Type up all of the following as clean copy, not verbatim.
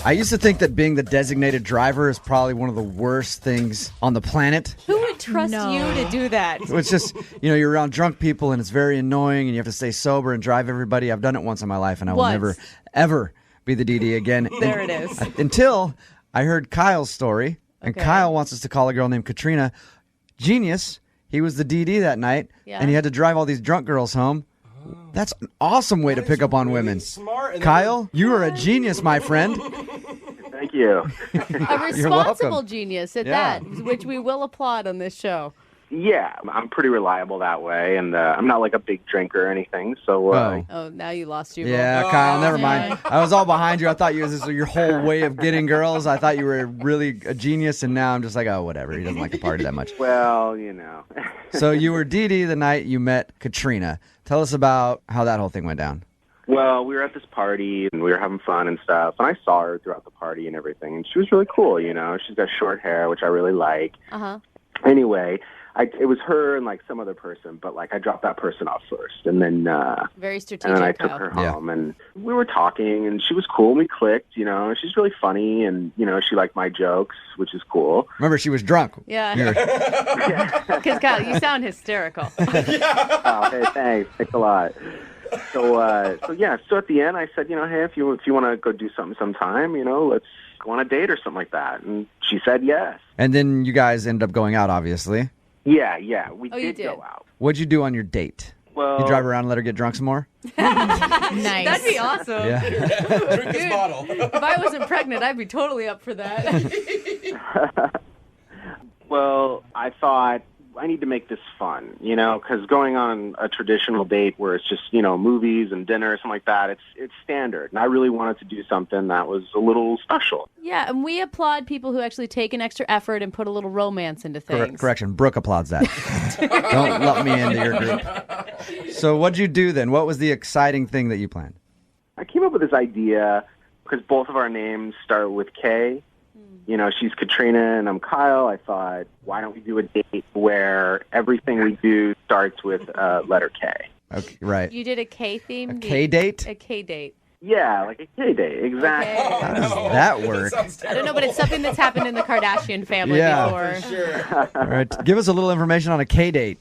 I used to think that being the designated driver is probably one of the worst things on the planet. Who would trust you to do that? It's just, you're around drunk people and it's very annoying and you have to stay sober and drive everybody. I've done it once in my life and I will never, ever be the DD again. There it is. Until I heard Kyle's story. And Kyle wants us to call a girl named Katrina. Genius. He was the DD that night and he had to drive all these drunk girls home. That's an awesome way to pick up on women. Smart. Kyle, you are a genius, my friend. Thank you. A responsible genius at that, which we will applaud on this show. Yeah, I'm pretty reliable that way, and I'm not like a big drinker or anything. So, oh, now you lost you. Yeah, Kyle, never mind. I was all behind you. I thought this was your whole way of getting girls. I thought you were really a genius, and now I'm just like, oh, whatever. He doesn't like to party that much. Well, So you were DD the night you met Katrina. Tell us about how that whole thing went down. Well, we were at this party, and we were having fun and stuff, and I saw her throughout the party and everything, and she was really cool, She's got short hair, which I really like. Anyway, it was her and, some other person, but, I dropped that person off first, and then very strategic, and then I took her home, and we were talking, and she was cool, and we clicked, She's really funny, and, she liked my jokes, which is cool. Remember, she was drunk. Yeah. Because, Kyle, you sound hysterical. Oh, hey, thanks. Thanks a lot. So at the end, I said, hey, if you want to go do something sometime, let's go on a date or something like that. And she said yes. And then you guys ended up going out, obviously. Yeah, we did go out. What'd you do on your date? Well, you drive around and let her get drunk some more? Nice. That'd be awesome. Yeah. Drink this bottle. If I wasn't pregnant, I'd be totally up for that. Well, I thought I need to make this fun, because going on a traditional date where it's just, movies and dinner or something like that, it's standard. And I really wanted to do something that was a little special. Yeah, and we applaud people who actually take an extra effort and put a little romance into things. Correction, Brooke applauds that. Don't lump me into your group. So what'd you do then? What was the exciting thing that you planned? I came up with this idea because both of our names start with K. She's Katrina and I'm Kyle. I thought, why don't we do a date where everything we do starts with letter K? Okay, right. You did a K theme? A K date? A K date. Yeah, like a K date, exactly. Okay. How does that work? I don't know, but it's something that's happened in the Kardashian family before. For sure. All right, give us a little information on a K date.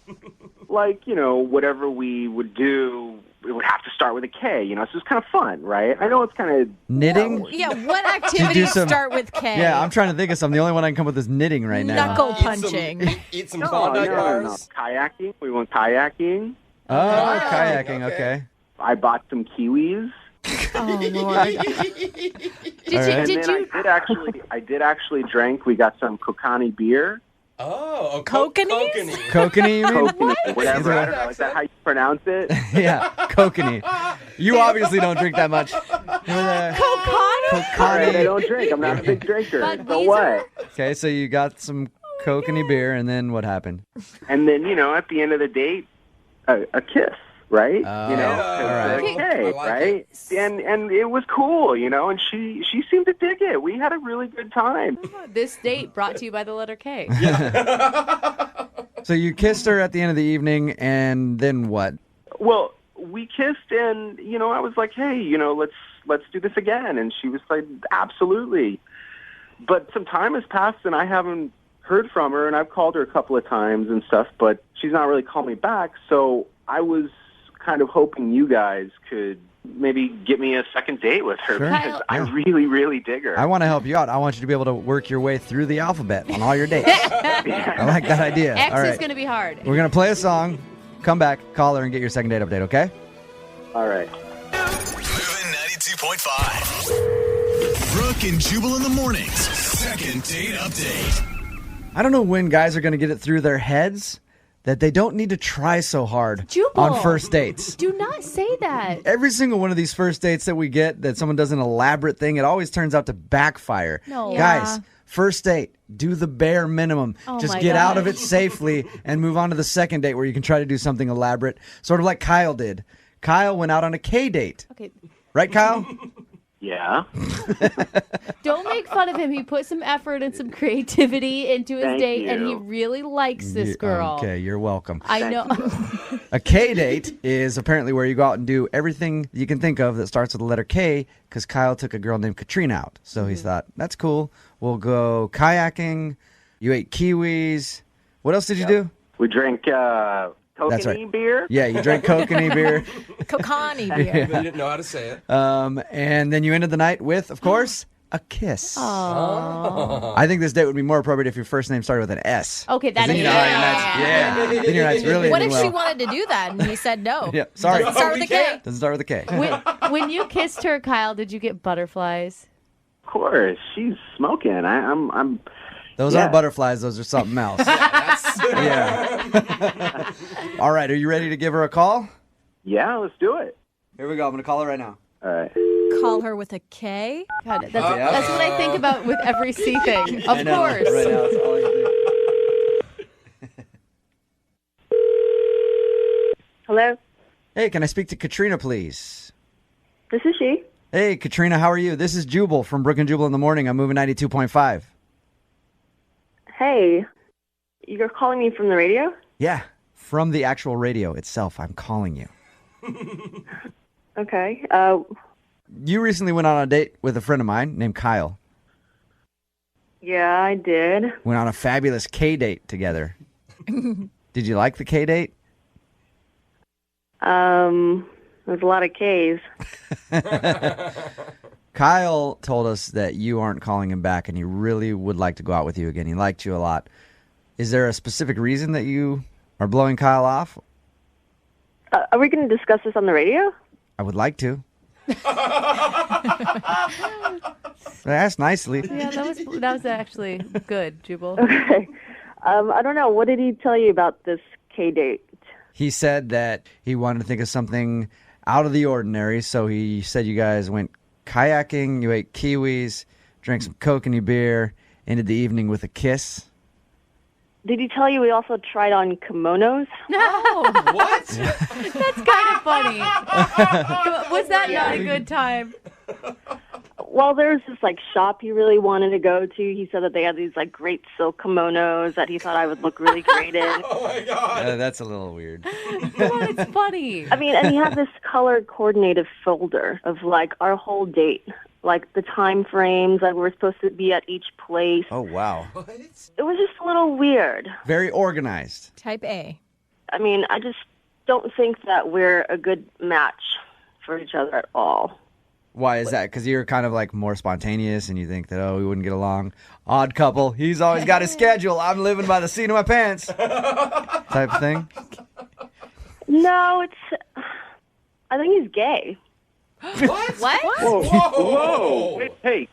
Whatever we would do, it would have to start with a K, so it's kind of fun, right? I know it's kind of... Knitting? Yeah, what activities start with K? Yeah, I'm trying to think of something. The only one I can come up with is knitting right now. Knuckle punching. Eat some Klondike bars. No. Kayaking. We went kayaking. Oh, kayaking, okay. I bought some kiwis. Oh, Lord. I did actually drink. We got some Kokani beer. Oh, Kokanee? Kokanee, you mean? Kokani, whatever. I don't know. Is that how you pronounce it? Yeah, kokanee. You obviously don't drink that much. Kokani? I don't drink. I'm not a big drinker. So what? Okay, so you got some kokanee beer, and then what happened? And then, at the end of the date, a kiss. Right? All right. Okay, right? And it was cool, and she seemed to dig it. We had a really good time. This date brought to you by the letter K. So you kissed her at the end of the evening, and then what? Well, we kissed, and, I was like, hey, let's do this again. And she was like, absolutely. But some time has passed, and I haven't heard from her, and I've called her a couple of times and stuff, but she's not really called me back. So I was kind of hoping you guys could maybe get me a second date with her because I really, really dig her. I want to help you out. I want you to be able to work your way through the alphabet on all your dates. I like that idea. X all right. is going to be hard. We're going to play a song, come back, call her, and get your second date update, okay? All right. Moving 92.5. Brooke and Jubal in the mornings. Second date update. I don't know when guys are going to get it through their heads that they don't need to try so hard Jubal, on first dates. Do not say that. Every single one of these first dates that we get, that someone does an elaborate thing, it always turns out to backfire. No. Guys, first date, do the bare minimum. Just get out of it safely and move on to the second date where you can try to do something elaborate, sort of like Kyle did. Kyle went out on a K date. Okay. Right, Kyle? Yeah. Don't make fun of him. He put some effort and some creativity into his Thank date, you. and he really likes this girl. Okay, you're welcome. I know. A K date is apparently where you go out and do everything you can think of that starts with the letter K, because Kyle took a girl named Katrina out. So he thought, that's cool. We'll go kayaking. You ate kiwis. What else did you do? We drank kokanee beer. Yeah, you drank kokanee beer. Kokani beer. They didn't know how to say it. And then you ended the night with, of course, a kiss. Aww. I think this date would be more appropriate if your first name started with an S. Okay, that Then is you know how your night's, then your night's really What ending if she well. wanted to do that and he said no? Yeah, sorry. Doesn't start with a K. Doesn't start with a K. When you kissed her, Kyle, did you get butterflies? Of course, she's smoking. I'm. Those Yeah. aren't butterflies. Those are something else. Yeah. All right. Are you ready to give her a call? Yeah, let's do it. Here we go. I'm going to call her right now. All right. Call her with a K? God, that's what I think about with every C thing. Of I know, course. Right now, it's all I can think. Hello, Hey, can I speak to Katrina, please? this is she. Hey, Katrina, how are you? This is Jubal from Brooke and Jubal in the morning. I'm moving 92.5. Hey, you're calling me from the radio? Yeah, from the actual radio itself, I'm calling you. Okay. You recently went on a date with a friend of mine named Kyle. Yeah, I did. Went on a fabulous K date together. Did you like the K date? There's a lot of K's. Kyle told us that you aren't calling him back and he really would like to go out with you again. He liked you a lot. Is there a specific reason that you are blowing Kyle off? Are we going to discuss this on the radio? I would like to. Ask nicely. Yeah, that was actually good, Jubal. Okay. I don't know. What did he tell you about this K date? He said that he wanted to think of something out of the ordinary, so he said you guys went kayaking, you ate kiwis, drank some kokanee beer, ended the evening with a kiss. Did he tell you we also tried on kimonos? No, What? that's kind of funny. Was that not a good time? Well, there's this shop he really wanted to go to. He said that they had these great silk kimonos that he thought I would look really great in. Oh my God. That's a little weird. Well, it's funny. I mean, and he had this color coordinated folder of our whole date, the time frames that we're supposed to be at each place. Oh, wow. What? It was just a little weird. Very organized. Type A. I mean, I just don't think that we're a good match for each other at all. Why is that? Because you're kind of more spontaneous and you think that, we wouldn't get along. Odd couple. He's always got his schedule. I'm living by the seat of my pants. Type of thing. No, I think he's gay. What? What? Whoa! Wait, hey,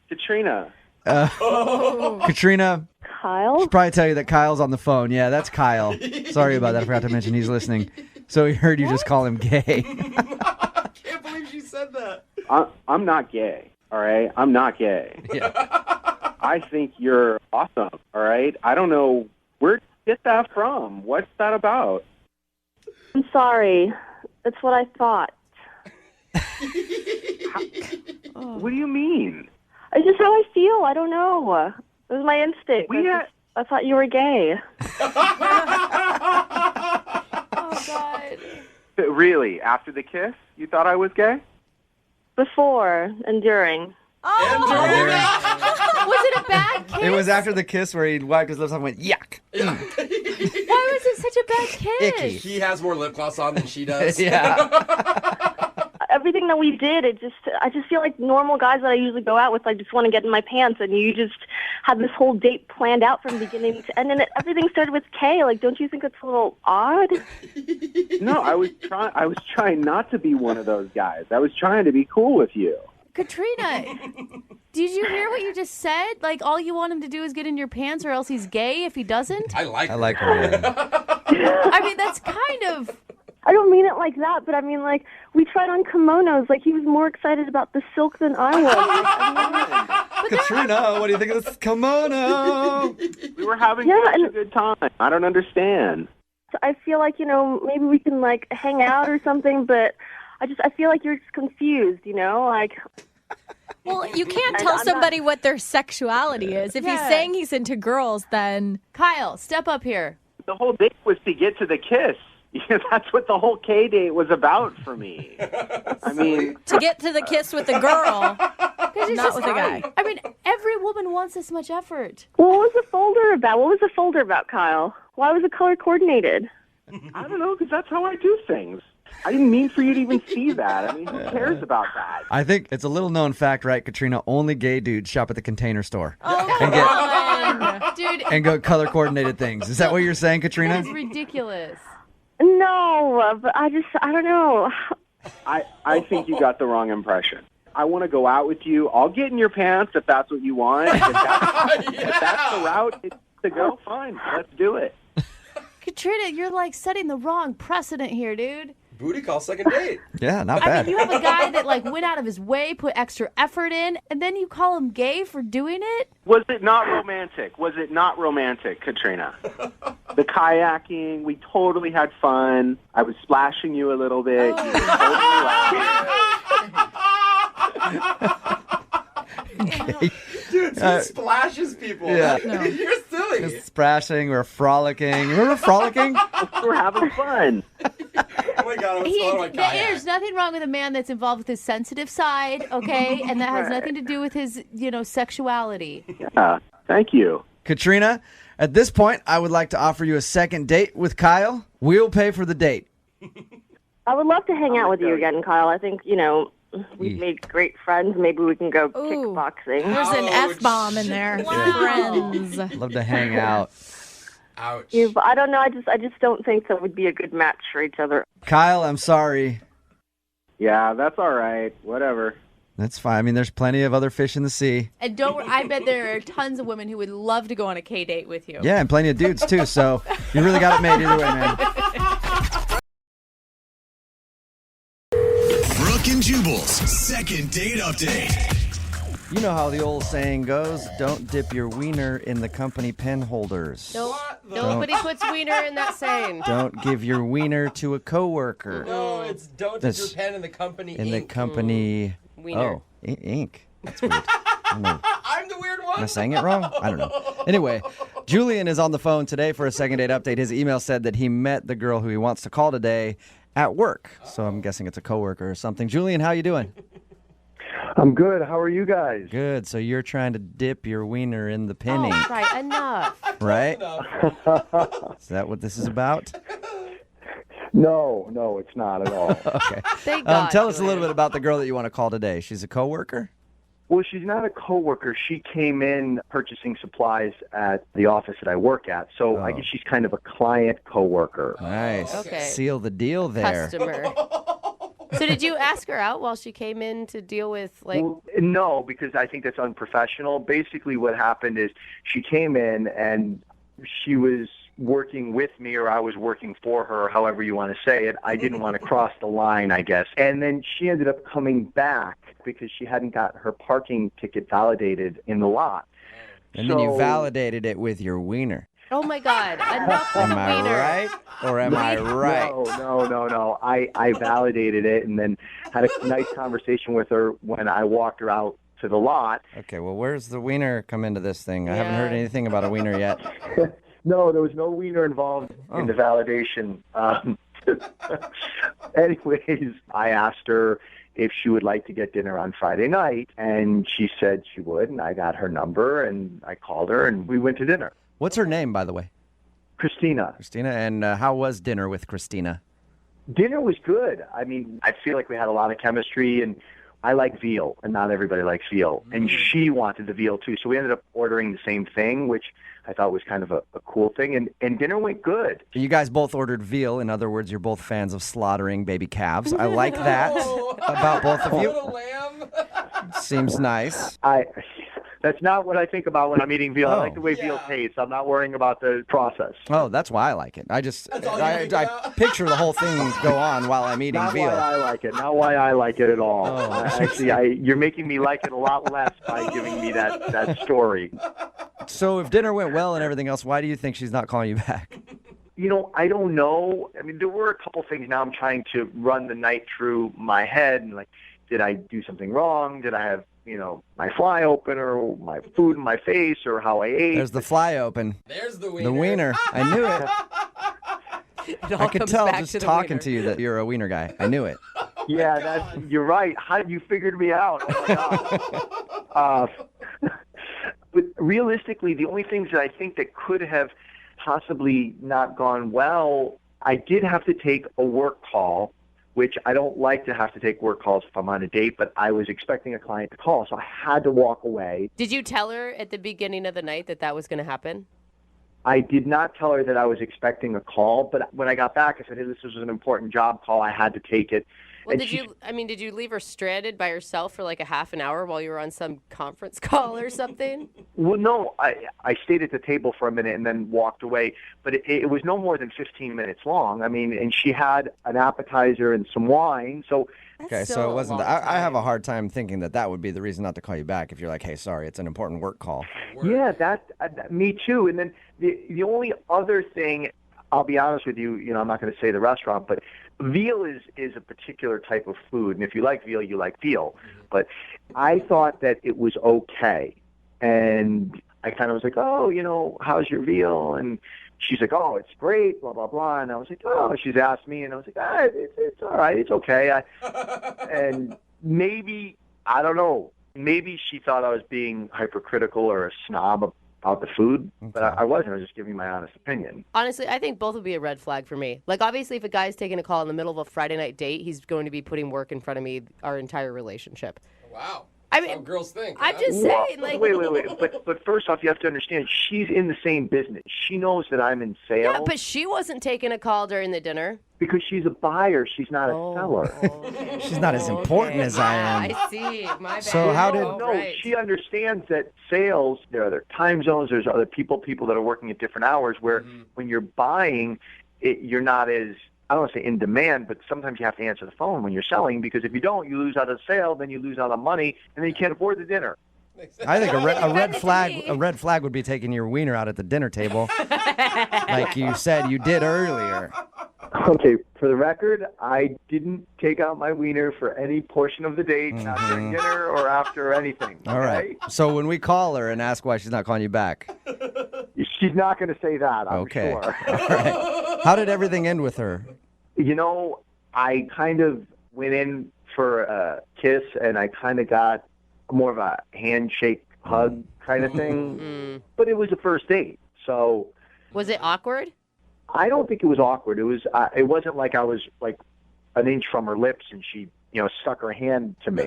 Katrina. Katrina, Kyle? should probably tell you that Kyle's on the phone. Yeah, that's Kyle. Sorry about that. I forgot to mention he's listening. So he heard you just call him gay. I can't believe she said that. I'm not gay. All right, I'm not gay. Yeah. I think you're awesome. All right. I don't know where did you get that from. What's that about? I'm sorry. That's what I thought. What do you mean? It's just how I feel. I don't know. It was my instinct. I thought you were gay. Oh, God. Really? After the kiss, you thought I was gay? Before and during. Was it a bad kiss? It was after the kiss where he wiped his lips off and went, yuck. Why was it such a bad kiss? Icky. He has more lip gloss on than she does. Yeah. Everything that we did, I just feel like normal guys that I usually go out with, just want to get in my pants, and you just had this whole date planned out from beginning to end, and everything started with K. Don't you think it's a little odd? No, I was trying not to be one of those guys. I was trying to be cool with you. Katrina, did you hear what you just said? All you want him to do is get in your pants, or else he's gay if he doesn't? I like her. her. I mean, that's kind of... I don't mean it like that, but I mean, we tried on kimonos. He was more excited about the silk than I was. Katrina, what do you think of this kimono? We were having such a good time. I don't understand. So I feel like, maybe we can, hang out or something, but I feel like you're just confused, Well, you can't And tell I'm somebody what their sexuality is. If he's Yeah. saying he's into girls, then Kyle, step up here. The whole date was to get to the kiss. That's what the whole K date was about for me. I mean, to get to the kiss with the girl, 'Cause it's not just with a guy. I mean, every woman wants this much effort. what was the folder about? What was the folder about, Kyle? Why was it color coordinated? I don't know, because that's how I do things. I didn't mean for you to even see that. I mean, who cares about that? I think it's a little known fact, right, Katrina? Only gay dudes shop at the Container Store Dude, and go color coordinated things. Is that what you're saying, Katrina? it's ridiculous. No, but I don't know. I think you got the wrong impression. I want to go out with you. I'll get in your pants if that's what you want. If that's the route to go, fine. Let's do it. Katrina, you're like setting the wrong precedent here, dude. Booty call, second date. Yeah, not I bad. mean, you have a guy that like went out of his way, put extra effort in, and then you call him gay for doing it? Was it not romantic? Was it not romantic, Katrina? The kayaking, we totally had fun. I was splashing you a little bit. You were totally laughing. Dude, he splashes people. yeah. You're silly. Just splashing, we're frolicking. Remember frolicking? We're having fun. Oh my god, I'm so on kayak. There's nothing wrong with a man that's involved with his sensitive side, okay? And that has nothing to do with his, sexuality. Yeah, thank you. Katrina, at this point, I would like to offer you a second date with Kyle. We'll pay for the date. I would love to hang out with you again, Kyle. I think, we've made great friends. Maybe we can go Ooh. kickboxing. There's an Ouch. F-bomb in there. Wow. Friends. Love to hang out. Ouch. But I don't know. I just don't think that would be a good match for each other. Kyle, I'm sorry. Yeah, that's all right. Whatever. That's fine. I mean, there's plenty of other fish in the sea. And I bet there are tons of women who would love to go on a K date with you. Yeah, and plenty of dudes, too. So you really got it made either way, man. Brooke and Jubal's second date update. You know how the old saying goes, don't dip your wiener in the company pen holders. Nobody puts wiener in that saying. Don't give your wiener to a coworker. No, it's don't dip your pen in the company In the ink. company... Wiener. Oh, ink. That's weird. I don't know. I'm the weird one. Am I saying it wrong? I don't know. Anyway, Julian is on the phone today for a second date update. His email said that he met the girl who he wants to call today at work. So I'm guessing it's a coworker or something. Julian, how you doing? I'm good. How are you guys? Good. So you're trying to dip your wiener in the pen ink, Oh, right, enough. right? Enough. Is that what this is about? No, it's not at all. Okay. Thank God. Tell us a little bit about the girl that you want to call today. She's a coworker? Well, she's not a coworker. She came in purchasing supplies at the office that I work at. So I guess she's kind of a client coworker. Nice. Okay. Seal the deal there. Customer. So did you ask her out while she came in to deal with, like... Well, no, because I think that's unprofessional. Basically what happened is she came in and she was working with me, or I was working for her, however you want to say it. I didn't want to cross the line, I guess. And then she ended up coming back because she hadn't got her parking ticket validated in the lot. And then you validated it with your wiener. Oh, my God. Enough with Am the I wiener. right? Or am I right? No. I validated it and then had a nice conversation with her when I walked her out to the lot. Okay, well, where's the wiener come into this thing? I haven't heard anything about a wiener yet. No, there was no wiener involved in the validation. Anyways, I asked her if she would like to get dinner on Friday night, and she said she would, and I got her number, and I called her, and we went to dinner. What's her name, by the way? Christina. Christina, and how was dinner with Christina? Dinner was good. I mean, I feel like we had a lot of chemistry, and I like veal, and not everybody likes veal. And she wanted the veal, too. So we ended up ordering the same thing, which I thought was kind of a cool thing. And dinner went good. You guys both ordered veal. In other words, you're both fans of slaughtering baby calves. I like that about both of you. Little lamb. Seems nice. That's not what I think about when I'm eating veal. I like the way Yeah. veal tastes. I'm not worrying about the process. Oh, that's why I like it. I just all you think I about? picture the whole thing go on while I'm eating Not veal. why I like it. Not why I like it at all. Actually, you're making me like it a lot less by giving me that story. So if dinner went well and everything else, why do you think she's not calling you back? I don't know. I mean, there were a couple things now I'm trying to run the night through my head. And, like, did I do something wrong? Did I have, my fly open or my food in my face or how I ate? There's the fly open. There's the wiener. The wiener. I knew it. I could tell just to talking to you that you're a wiener guy. I knew it. Yeah, you're right. How you figured me out? Oh my God. But realistically, the only things that I think that could have possibly not gone well, I did have to take a work call, which I don't like to have to take work calls if I'm on a date, but I was expecting a client to call, so I had to walk away. Did you tell her at the beginning of the night that was going to happen? I did not tell her that I was expecting a call, but when I got back, I said, hey, this was an important job call. I had to take it. Well, did you leave her stranded by herself for like a half an hour while you were on some conference call or something? Well, no, I stayed at the table for a minute and then walked away, but it was no more than 15 minutes long. I mean, and she had an appetizer and some wine, so... Okay, so it wasn't. I have a hard time thinking that would be the reason not to call you back if you're like, hey, sorry, it's an important work call. Yeah, me too. And then the only other thing, I'll be honest with you, I'm not going to say the restaurant, but veal is a particular type of food, and if you like veal, you like veal. But I thought that it was okay, and I kind of was like, oh, how's your veal? And she's like, oh, it's great, blah, blah, blah. And I was like, oh, she's asked me, and I was like, it's all right, it's okay. And maybe, I don't know, maybe she thought I was being hypercritical or a snob about the food, but I wasn't. I was just giving my honest opinion. Honestly, I think both would be a red flag for me. Like, obviously, if a guy's taking a call in the middle of a Friday night date, he's going to be putting work in front of me our entire relationship. Wow. I mean, how girls think. I'm just saying, like... Wait. But first off, you have to understand, she's in the same business. She knows that I'm in sales. Yeah, but she wasn't taking a call during the dinner. Because she's a buyer. She's not a seller. Okay. She's not as important as I am. I see. My bad. So how did... Right. She understands that sales, there are other time zones, there's other people that are working at different hours, where when you're buying, you're not as... I don't want to say in demand, but sometimes you have to answer the phone when you're selling, because if you don't, you lose out on the sale, then you lose out on money, and then you can't afford the dinner. I think a red flag would be taking your wiener out at the dinner table, like you said you did earlier. Okay, for the record, I didn't take out my wiener for any portion of the date, not during dinner or after anything. All right. So when we call her and ask why she's not calling you back, she's not going to say that, I'm okay. sure. All right. How did everything end with her? I kind of went in for a kiss, and I kind of got more of a handshake, hug kind of thing. But it was a first date, so... Was it awkward? I don't think it was awkward. It was. It wasn't like I was like an inch from her lips and she, stuck her hand to me.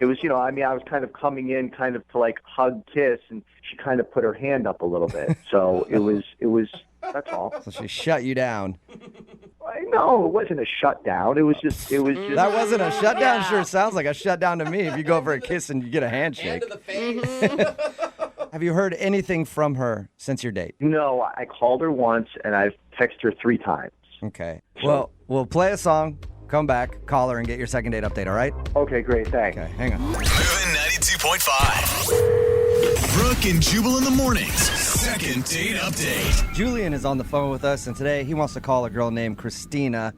It was, I was kind of coming in kind of to like hug, kiss, and she kind of put her hand up a little bit. So it was, that's all. So she shut you down. No, it wasn't a shutdown. It was just. That wasn't a shutdown? Sure sounds like a shutdown to me if you go for a kiss and you get a handshake. Hand to the face. Have you heard anything from her since your date? No, I called her once and I've texted her 3 times. Okay. Well, we'll play a song, come back, call her, and get your second date update, all right? Okay, great. Thanks. Okay, hang on. Moving 92.5. Brooke and Jubal in the mornings. Second date update. Julian is on the phone with us, and today he wants to call a girl named Christina.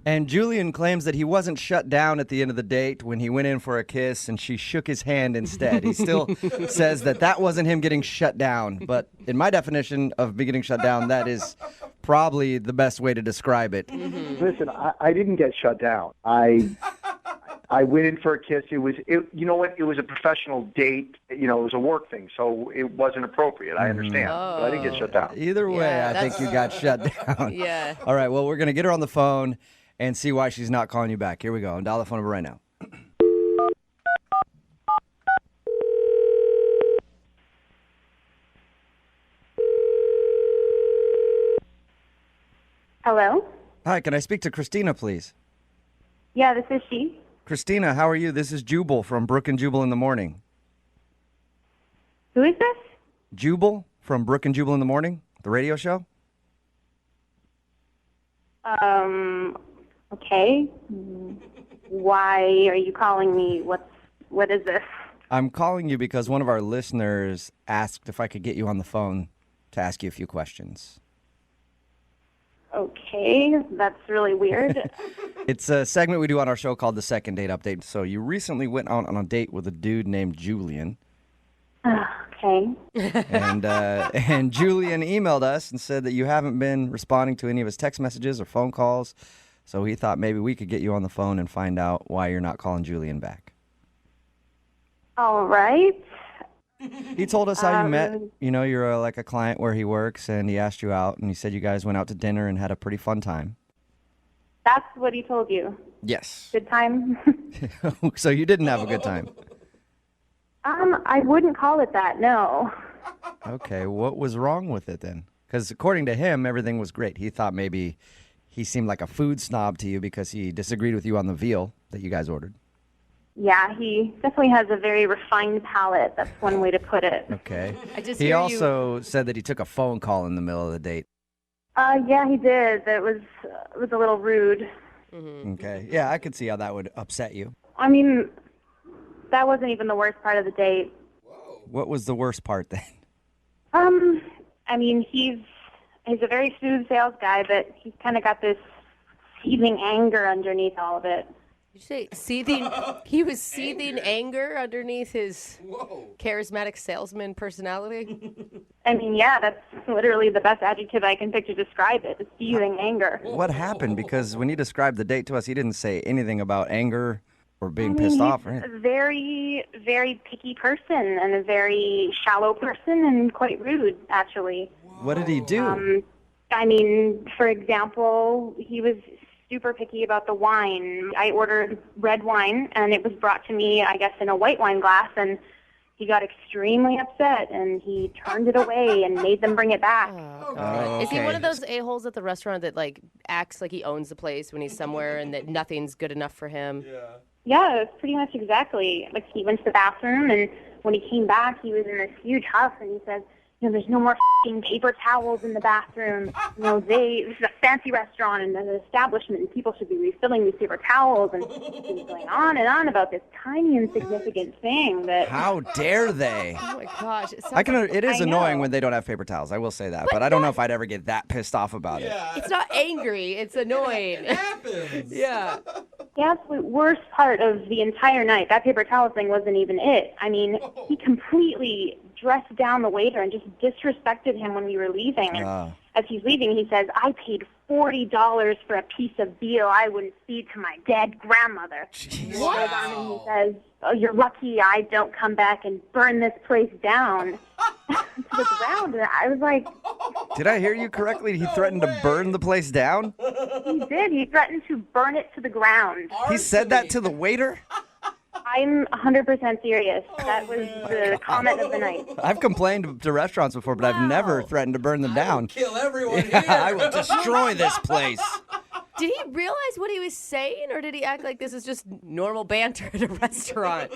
And Julian claims that he wasn't shut down at the end of the date when he went in for a kiss and she shook his hand instead. He still says that wasn't him getting shut down. But in my definition of me getting shut down, that is probably the best way to describe it. Listen, I didn't get shut down. I went in for a kiss. You know what? It was a professional date. It was a work thing, so it wasn't appropriate. I understand. But I didn't get shut down. Either way, I think you got shut down. Yeah. All right, well, we're going to get her on the phone and see why she's not calling you back. Here we go. Dial the phone number right now. Hello? Hi, can I speak to Christina, please? Yeah, this is she. Christina, how are you? This is Jubal from Brooke and Jubal in the Morning. Who is this? Jubal from Brooke and Jubal in the Morning, the radio show? Okay. Why are you calling me? What is this? I'm calling you because one of our listeners asked if I could get you on the phone to ask you a few questions. Okay, that's really weird. It's a segment we do on our show called the Second Date Update. So you recently went out on a date with a dude named Julian. Okay. And Julian emailed us and said that you haven't been responding to any of his text messages or phone calls. So he thought maybe we could get you on the phone and find out why you're not calling Julian back. All right. He told us how you met. You know, you're like a client where he works, and he asked you out, and he said you guys went out to dinner and had a pretty fun time. That's what he told you. Yes. Good time? So you didn't have a good time. I wouldn't call it that, no. Okay, what was wrong with it then? Because according to him, everything was great. He thought maybe he seemed like a food snob to you because he disagreed with you on the veal that you guys ordered. Yeah, he definitely has a very refined palate. That's one way to put it. Okay. He also said that he took a phone call in the middle of the date. Yeah, he did. It was a little rude. Mm-hmm. Okay. Yeah, I could see how that would upset you. I mean, that wasn't even the worst part of the date. What was the worst part then? I mean, he's a very smooth sales guy, but he's kind of got this seething anger underneath all of it. Did you say seething? He was seething anger underneath his charismatic salesman personality? I mean, yeah, that's literally the best adjective I can pick to describe it, seething anger. What happened? Because when he described the date to us, he didn't say anything about anger or being pissed off. Right? He's a very, very picky person and a very shallow person and quite rude, actually. What did he do? I mean, for example, he was super picky about the wine. I ordered red wine, and it was brought to me, I guess, in a white wine glass, and he got extremely upset, and he turned it away and made them bring it back. Oh, God. Is he one of those a-holes at the restaurant that, like, acts like he owns the place when he's somewhere and that nothing's good enough for him? Yeah, it's pretty much exactly. Like, he went to the bathroom, and when he came back, he was in this huge huff, and he said, you know, there's no more f***ing paper towels in the bathroom. You know, this is a fancy restaurant and an establishment, and people should be refilling these paper towels. And he was going on and on about this tiny, insignificant thing that... How dare they? Oh, my gosh. It is annoying when they don't have paper towels. I will say that. But I don't know if I'd ever get that pissed off about it. It's not angry. It's annoying. It happens. Yeah. The absolute worst part of the entire night, that paper towel thing wasn't even it. I mean, he completely dressed down the waiter and just disrespected him when we were leaving. And as he's leaving, he says, I paid $40 for a piece of veal I wouldn't feed to my dead grandmother. He goes on and he says, oh, you're lucky I don't come back and burn this place down to the ground. And I was like... Did I hear you correctly? He threatened to burn the place down? He did. He threatened to burn it to the ground. He said that to the waiter? I'm 100% serious. That was the comment of the night. I've complained to restaurants before, but I've never threatened to burn them down. Kill everyone here. I will destroy this place. Did he realize what he was saying, or did he act like this is just normal banter at a restaurant?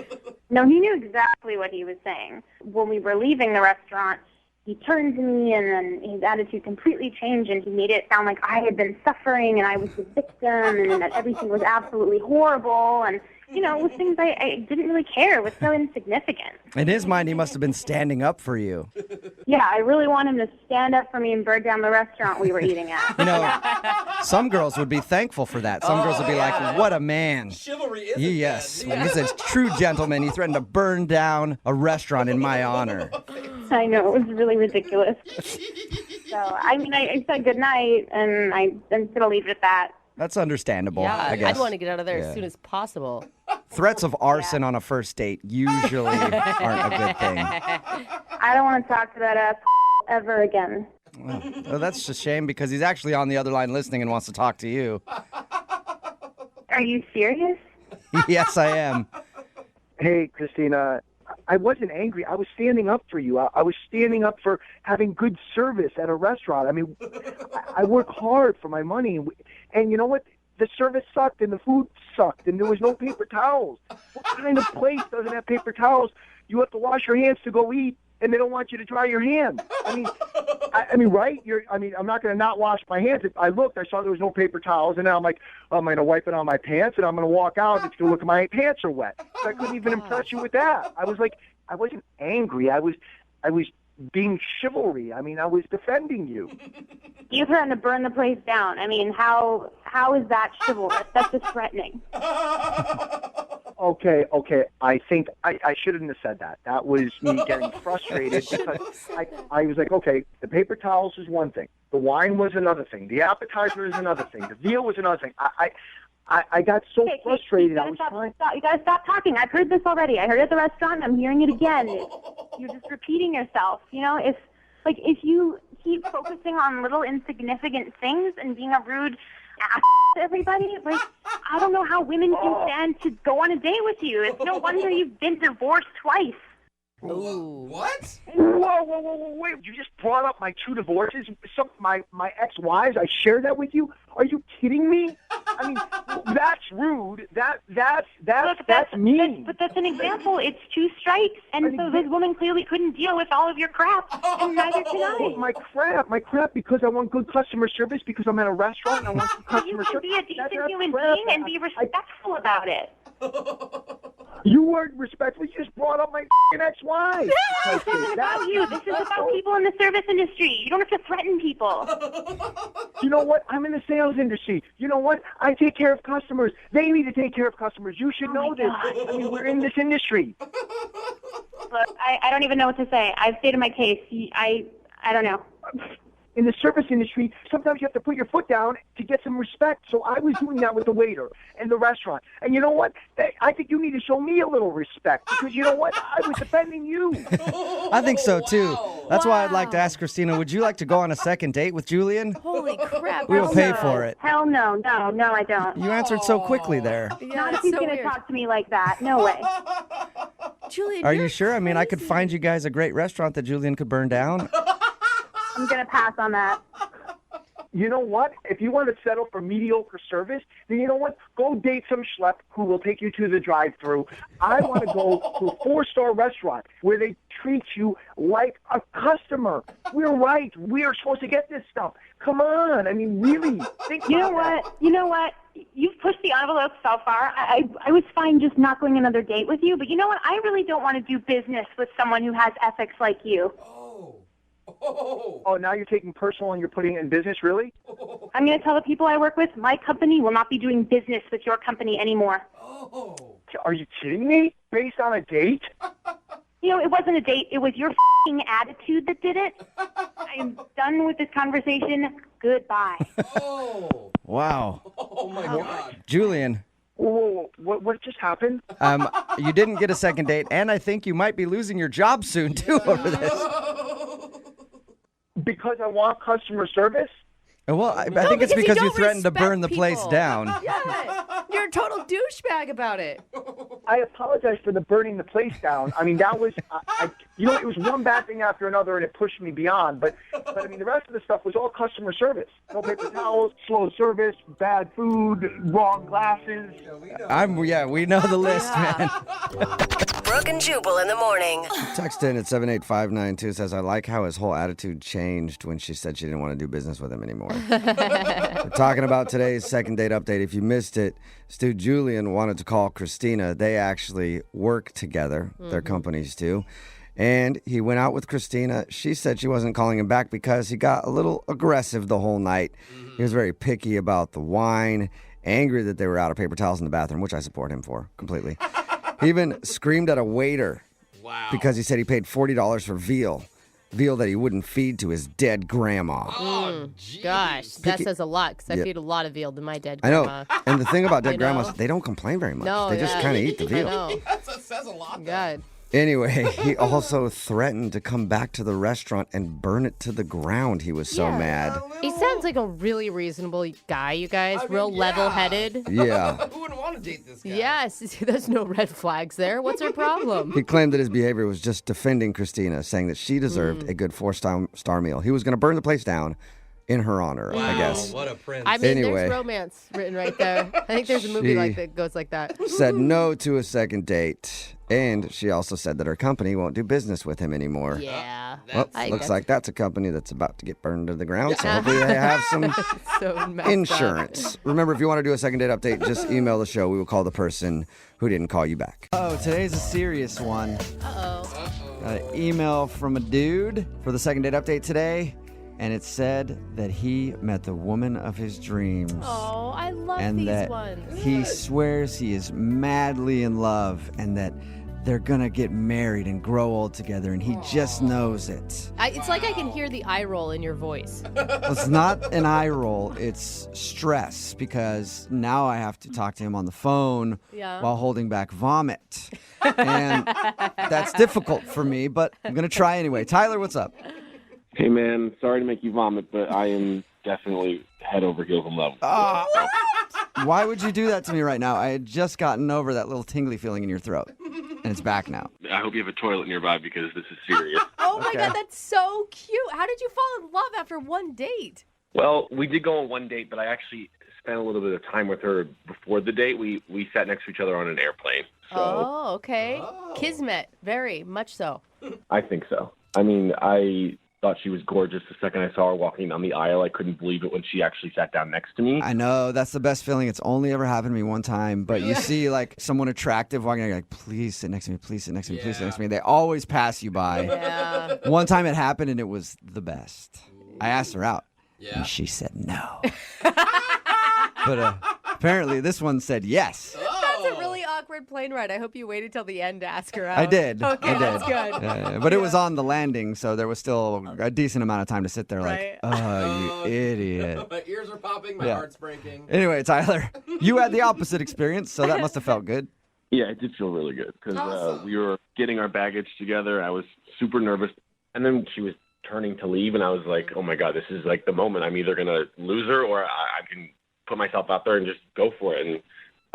No, he knew exactly what he was saying. When we were leaving the restaurant, he turned to me, and then his attitude completely changed, and he made it sound like I had been suffering, and I was the victim, and that everything was absolutely horrible, and... You know, it was things I didn't really care. It was so insignificant. In his mind, he must have been standing up for you. Yeah, I really want him to stand up for me and burn down the restaurant we were eating at. You know, some girls would be thankful for that. Some girls would be like, what a man. Chivalry is Yes, he's a true gentleman. He threatened to burn down a restaurant in my honor. I know, it was really ridiculous. So, I mean, I said goodnight, and I'm going to leave it at that. That's understandable, Yeah, I guess. I'd want to get out of there as soon as possible. Threats of arson on a first date usually aren't a good thing. I don't want to talk to that ass ever again. Well, that's a shame because he's actually on the other line listening and wants to talk to you. Are you serious? Yes, I am. Hey, Christina, I wasn't angry. I was standing up for you. I was standing up for having good service at a restaurant. I mean, I work hard for my money. And you know what? The service sucked and the food sucked and there was no paper towels. What kind of place doesn't have paper towels? You have to wash your hands to go eat, and they don't want you to dry your hands. I mean, right? I'm not going to not wash my hands. If I looked, I saw there was no paper towels, and now I'm like, I'm going to wipe it on my pants, and I'm going to walk out, and it's going to look like my pants are wet. So I couldn't even impress you with that. I was like, I wasn't angry. I was being chivalry. I mean, I was defending you. You threatened to burn the place down. I mean, how is that chivalrous? That's just threatening. Okay. I think I shouldn't have said that. That was me getting frustrated because I was like, okay, the paper towels is one thing. The wine was another thing. The appetizer is another thing. The veal was another thing. I got so frustrated. You gotta stop talking. I've heard this already. I heard it at the restaurant. I'm hearing it again. You're just repeating yourself. You know, if you keep focusing on little insignificant things and being a rude ass to everybody, like, I don't know how women can stand to go on a date with you. It's no wonder you've been divorced twice. Ooh. What? Whoa, wait. You just brought up my 2 divorces, my ex-wives. I shared that with you. Are you kidding me? I mean, that's rude. That's mean. But that's an example. It's 2 strikes. And so this woman clearly couldn't deal with all of your crap, and neither can I. My crap, because I want good customer service, because I'm at a restaurant and I want good customer service. You can be a decent human being and be respectful about it. You weren't respectful. You just brought up my ex-wife. This isn't about you. This is about people in the service industry. You don't have to threaten people. You know what? I'm in the sales industry. You know what? I take care of customers. They need to take care of customers. You should know this. I mean, we're in this industry. Look, I don't even know what to say. I've stated my case. I don't know. In the service industry, sometimes you have to put your foot down to get some respect. So I was doing that with the waiter in the restaurant. And you know what? I think you need to show me a little respect because you know what? I was defending you. I think so, too. That's why I'd like to ask Christina, would you like to go on a second date with Julian? Holy crap. We will pay for it. Hell no. No, I don't. You answered so quickly there. Not if he's going to talk to me like that. No way. Julian, Are you sure? I mean, I could find you guys a great restaurant that Julian could burn down. I'm going to pass on that. You know what? If you want to settle for mediocre service, then you know what? Go date some schlep who will take you to the drive-thru. I want to go to a 4-star restaurant where they treat you like a customer. We're right. We are supposed to get this stuff. Come on. I mean, really. Think You know about what? You know what? You've pushed the envelope so far. I was fine just not going another date with you, but you know what? I really don't want to do business with someone who has ethics like you. Oh, now you're taking personal and you're putting it in business, really? I'm going to tell the people I work with, my company will not be doing business with your company anymore. Are you kidding me? Based on a date? You know, it wasn't a date. It was your f***ing attitude that did it. I'm done with this conversation. Goodbye. Wow. Oh, my God. Julian. Whoa, what just happened? You didn't get a second date, and I think you might be losing your job soon, too, over this. Because I want customer service? Well, I think it's because you don't threatened to burn the respect place people. down. Yeah. You're a total douchebag about it. I apologize for the burning the place down. I mean, that was, it was one bad thing after another, and it pushed me beyond. But I mean, the rest of the stuff was all customer service. No paper towels, slow service, bad food, wrong glasses. We know the list, man. Brooke and Jubal in the morning. Text in at 78592 says, I like how his whole attitude changed when she said she didn't want to do business with him anymore. We're talking about today's second date update. If you missed it, Stu Julian wanted to call Christina. They actually work together, their companies do. And he went out with Christina. She said she wasn't calling him back because he got a little aggressive the whole night. He was very picky about the wine, angry that they were out of paper towels in the bathroom, which I support him for completely. He even screamed at a waiter because he said he paid $40 for veal that he wouldn't feed to his dead grandma. Oh, gosh, that says a lot because I feed a lot of veal to my dead I grandma. know. And the thing about dead grandmas, they don't complain very much. No, they just kind of eat the veal. I know. That says a lot. God. Anyway, he also threatened to come back to the restaurant and burn it to the ground. He was so mad. He sounds like a really reasonable guy, you guys. I mean, Real level-headed. Yeah. Who wouldn't want to date this guy? Yes, there's no red flags there. What's her problem? He claimed that his behavior was just defending Christina, saying that she deserved a good 4-star meal. He was going to burn the place down in her honor, I guess. What a prince. I mean, Anyway. there's romance written right there. I think there's a movie that goes like that. Said no to a second date. And she also said that her company won't do business with him anymore. Yeah. Well, I looks guess. like that's a company that's about to get burned to the ground. So hopefully they have some So messed insurance. Remember, if you want to do a second date update, just email the show. We will call the person who didn't call you back. Oh, today's a serious one. Up. Uh-oh. An email from a dude for the second date update today, and it said that he met the woman of his dreams. Oh, I love and these that ones. he swears he is madly in love and that they're gonna get married and grow old together, and he just knows it. It's like I can hear the eye roll in your voice. It's not an eye roll, it's stress, because now I have to talk to him on the phone while holding back vomit. And that's difficult for me, but I'm gonna try anyway. Tyler, what's up? Hey, man, sorry to make you vomit, but I am definitely head over heels in love. Why would you do that to me right now? I had just gotten over that little tingly feeling in your throat, and it's back now. I hope you have a toilet nearby because this is serious. Oh, my God, that's so cute. How did you fall in love after one date? Well, we did go on one date, but I actually spent a little bit of time with her before the date. We sat next to each other on an airplane. So Oh, okay. Kismet, very much so. I think so. I mean, I thought she was gorgeous the second I saw her walking down the aisle. I couldn't believe it when she actually sat down next to me. I know, that's the best feeling. It's only ever happened to me one time, but you see like someone attractive walking, you're like, please sit next to me, please sit next to me, please sit next to me. They always pass you by. Yeah. One time it happened and it was the best. I asked her out. And she said no. But apparently this one said yes. That's a really awkward plane ride. I hope you waited till the end to ask her out. I did. Okay, I did. that's good. But it was on the landing, so there was still a decent amount of time to sit there like, oh, you idiot. My ears are popping. My heart's breaking. Anyway, Tyler, you had the opposite experience, so that must have felt good. Yeah, it did feel really good because we were getting our baggage together. I was super nervous. And then she was turning to leave, and I was like, oh, my God, this is like the moment. I'm either going to lose her or I can put myself out there and just go for it. And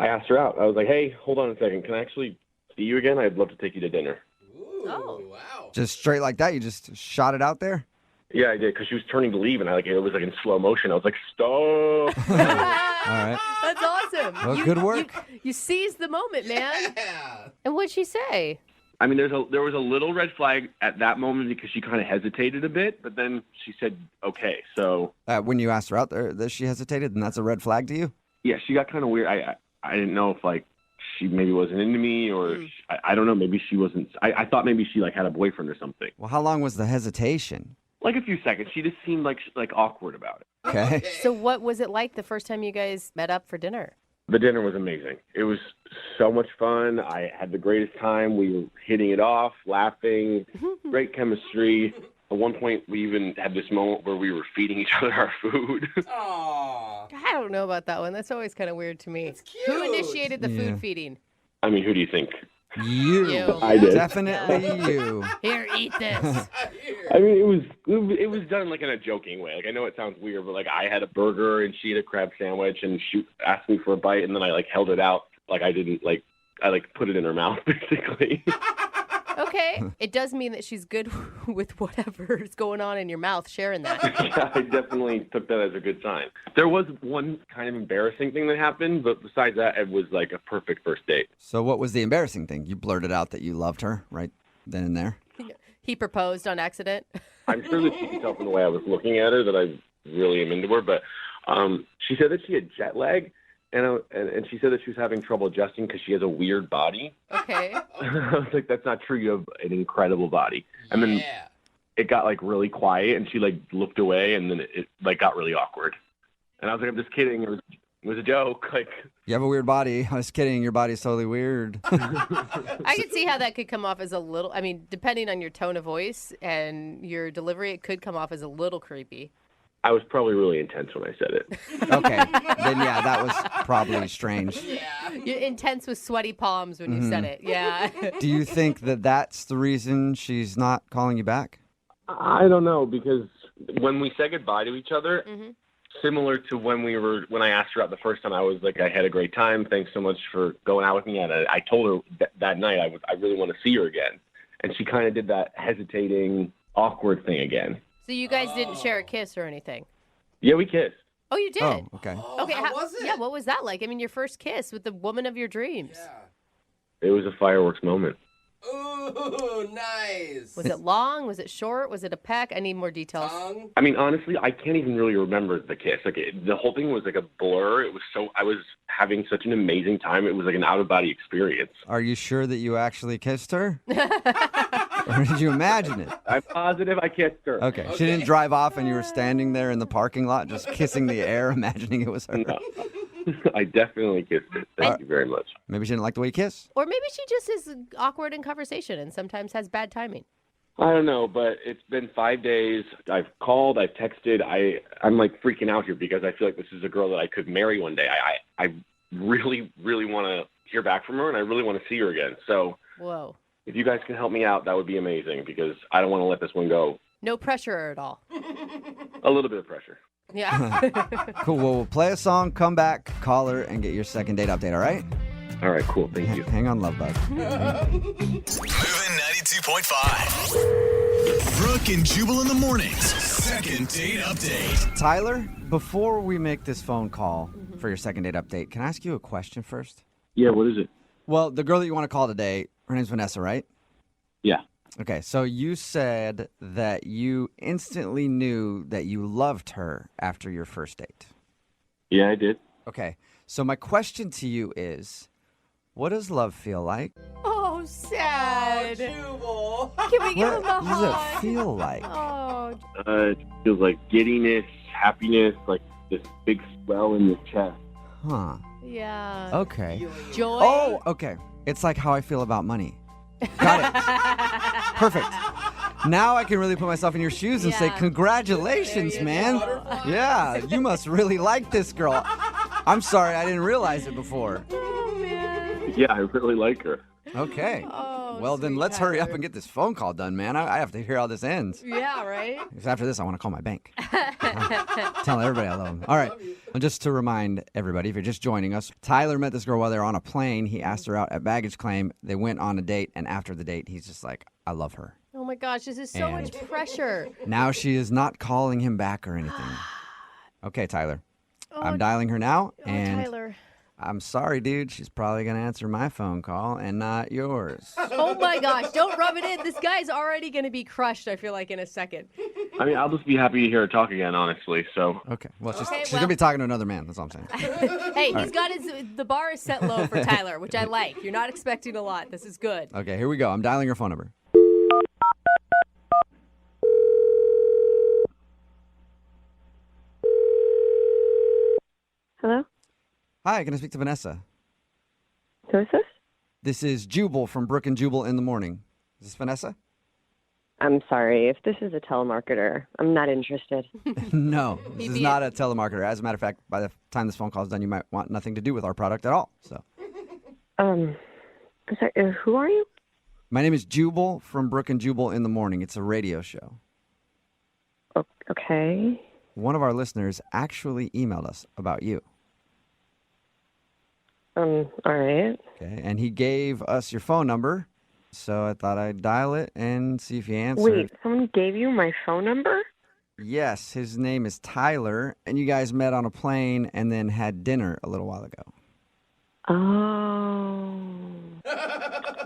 I asked her out. I was like, hey, hold on a second. Can I actually see you again? I'd love to take you to dinner. Ooh, wow. Just straight like that? You just shot it out there? Yeah, I did, because she was turning to leave, and it was like in slow motion. I was like, stop. All right. That's awesome. Well, good work. You seized the moment, man. Yeah. And what'd she say? I mean, there was a little red flag at that moment because she kind of hesitated a bit, but then she said, okay. So when you asked her out there, that she hesitated, and that's a red flag to you? yeah, she got kind of weird. I didn't know if like she maybe wasn't into me or I don't know. Maybe she wasn't. I thought maybe she like had a boyfriend or something. Well, how long was the hesitation? Like a few seconds. She just seemed like awkward about it. Okay. So what was it like the first time you guys met up for dinner? The dinner was amazing. It was so much fun. I had the greatest time. We were hitting it off, laughing, great chemistry. At one point, we even had this moment where we were feeding each other our food. Aww. I don't know about that one. That's always kind of weird to me. It's cute. Who initiated the food feeding? I mean, who do you think? You. I did. Definitely you. Here, eat this. I mean, it was done like in a joking way. Like I know it sounds weird, but like I had a burger and she had a crab sandwich, and she asked me for a bite, and then I like held it out like I didn't like I like put it in her mouth basically. Okay. It does mean that she's good with whatever's going on in your mouth, sharing that. Yeah, I definitely took that as a good sign. There was one kind of embarrassing thing that happened, but besides that, it was like a perfect first date. So what was the embarrassing thing? You blurted out that you loved her right then and there? He proposed on accident. I'm sure that she could tell from the way I was looking at her that I really am into her, but she said that she had jet lag, and she said that she was having trouble adjusting because she has a weird body. Okay. I was like, that's not true. You have an incredible body. And then it got like really quiet, and she like looked away, and then it like got really awkward. And I was like, I'm just kidding. It was a joke. Like, you have a weird body. I was kidding. Your body's totally weird. I could see how that could come off as a little, I mean, depending on your tone of voice and your delivery, it could come off as a little creepy. I was probably really intense when I said it. Okay. Then, yeah, that was probably strange. You're intense with sweaty palms when you said it. Yeah. Do you think that that's the reason she's not calling you back? I don't know, because when we said goodbye to each other, similar to when I asked her out the first time, I was like, I had a great time. Thanks so much for going out with me. And I told her that night I really want to see her again. And she kind of did that hesitating, awkward thing again. So you guys didn't share a kiss or anything? Yeah, we kissed. Oh, you did? Oh, okay. Okay, how was it? Yeah, what was that like? I mean, your first kiss with the woman of your dreams. It was a fireworks moment. Ooh, nice. Was it long? Was it short? Was it a peck? I need more details. Tongue? I mean, honestly, I can't even really remember the kiss. Like the whole thing was like a blur. I was having such an amazing time. It was like an out-of-body experience. Are you sure that you actually kissed her? Or did you imagine it? I'm positive I kissed her. Okay. She didn't drive off and you were standing there in the parking lot just kissing the air, imagining it was her. No. I definitely kissed her. Thank you very much. Maybe she didn't like the way you kiss. Or maybe she just is awkward in conversation and sometimes has bad timing. I don't know, but it's been 5 days. I've called, I've texted. I'm like freaking out here because I feel like this is a girl that I could marry one day. I really, really want to hear back from her, and I really want to see her again. So Whoa. If you guys can help me out, that would be amazing because I don't want to let this one go. No pressure at all. A little bit of pressure. Yeah. Cool. Well, we'll play a song, come back, call her, and get your second date update, all right? All right, cool. Thank you. Hang on, love bug. Moving 92.5. Brooke and Jubal in the mornings. Second date update. Tyler, before we make this phone call for your second date update, can I ask you a question first? Yeah, what is it? Well, the girl that you want to call today, her name's Vanessa, right? Yeah. Okay, so you said that you instantly knew that you loved her after your first date. Yeah, I did. Okay, so my question to you is, what does love feel like? Oh, sad. Jubal. Can we give him a What does it hug? feel like? Oh, It feels like giddiness, happiness, like this big swell in your chest. Huh. yeah. Okay. Joy. Oh, okay. It's like how I feel about money. Got it. Perfect. Now I can really put myself in your shoes and say, Yeah. congratulations, man. Yeah, you must really like this girl. I'm sorry, I didn't realize it before. Oh, man. Yeah, I really like her. Okay. Oh, Well, then sweet let's hurry up Tyler. and get this phone call done, man. I have to hear how this ends. Yeah, right? Because after this, I want to call my bank. Tell everybody I love them. All right. And just to remind everybody, if you're just joining us, Tyler met this girl while they were on a plane. He asked her out at baggage claim. They went on a date, and after the date, he's just like, I love her. Oh, my gosh. This is so much pressure. Now she is not calling him back or anything. Okay, Tyler. Oh, I'm dialing her now, oh, and Tyler. I'm sorry, dude. She's probably going to answer my phone call and not yours. Oh, my gosh. Don't rub it in. This guy's already going to be crushed, I feel like, in a second. I mean, I'll just be happy to hear her talk again, honestly. So Okay. Well, she's Okay, going well- to be talking to another man. That's all I'm saying. Hey, he's got the bar is set low for Tyler, which I like. You're not expecting a lot. This is good. Okay, here we go. I'm dialing her phone number. Hello? Hi, can I speak to Vanessa? Who is this? This is Jubal from Brooke and Jubal in the morning. Is this Vanessa? I'm sorry. If this is a telemarketer, I'm not interested. No, this is not a telemarketer. As a matter of fact, by the time this phone call is done, you might want nothing to do with our product at all. So, I'm sorry, who are you? my name is Jubal from Brooke and Jubal in the morning. It's a radio show. Okay. One of our listeners actually emailed us about you. All right. Okay, and he gave us your phone number, so I thought I'd dial it and see if you answered. Wait, someone gave you my phone number? Yes, his name is Tyler, and you guys met on a plane and then had dinner a little while ago. Oh.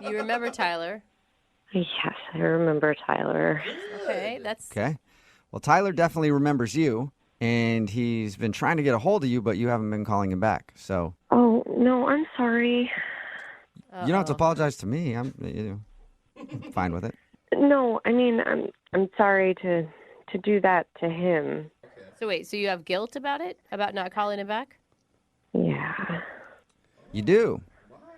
You remember Tyler? Yes, I remember Tyler. Okay, that's Okay. Well, Tyler definitely remembers you, and he's been trying to get a hold of you, but you haven't been calling him back. So Oh, no, I'm sorry. you don't have to apologize to me. I'm fine with it. No, I mean, I'm sorry to do that to him. So wait, so you have guilt about it? About not calling him back? Yeah. You do.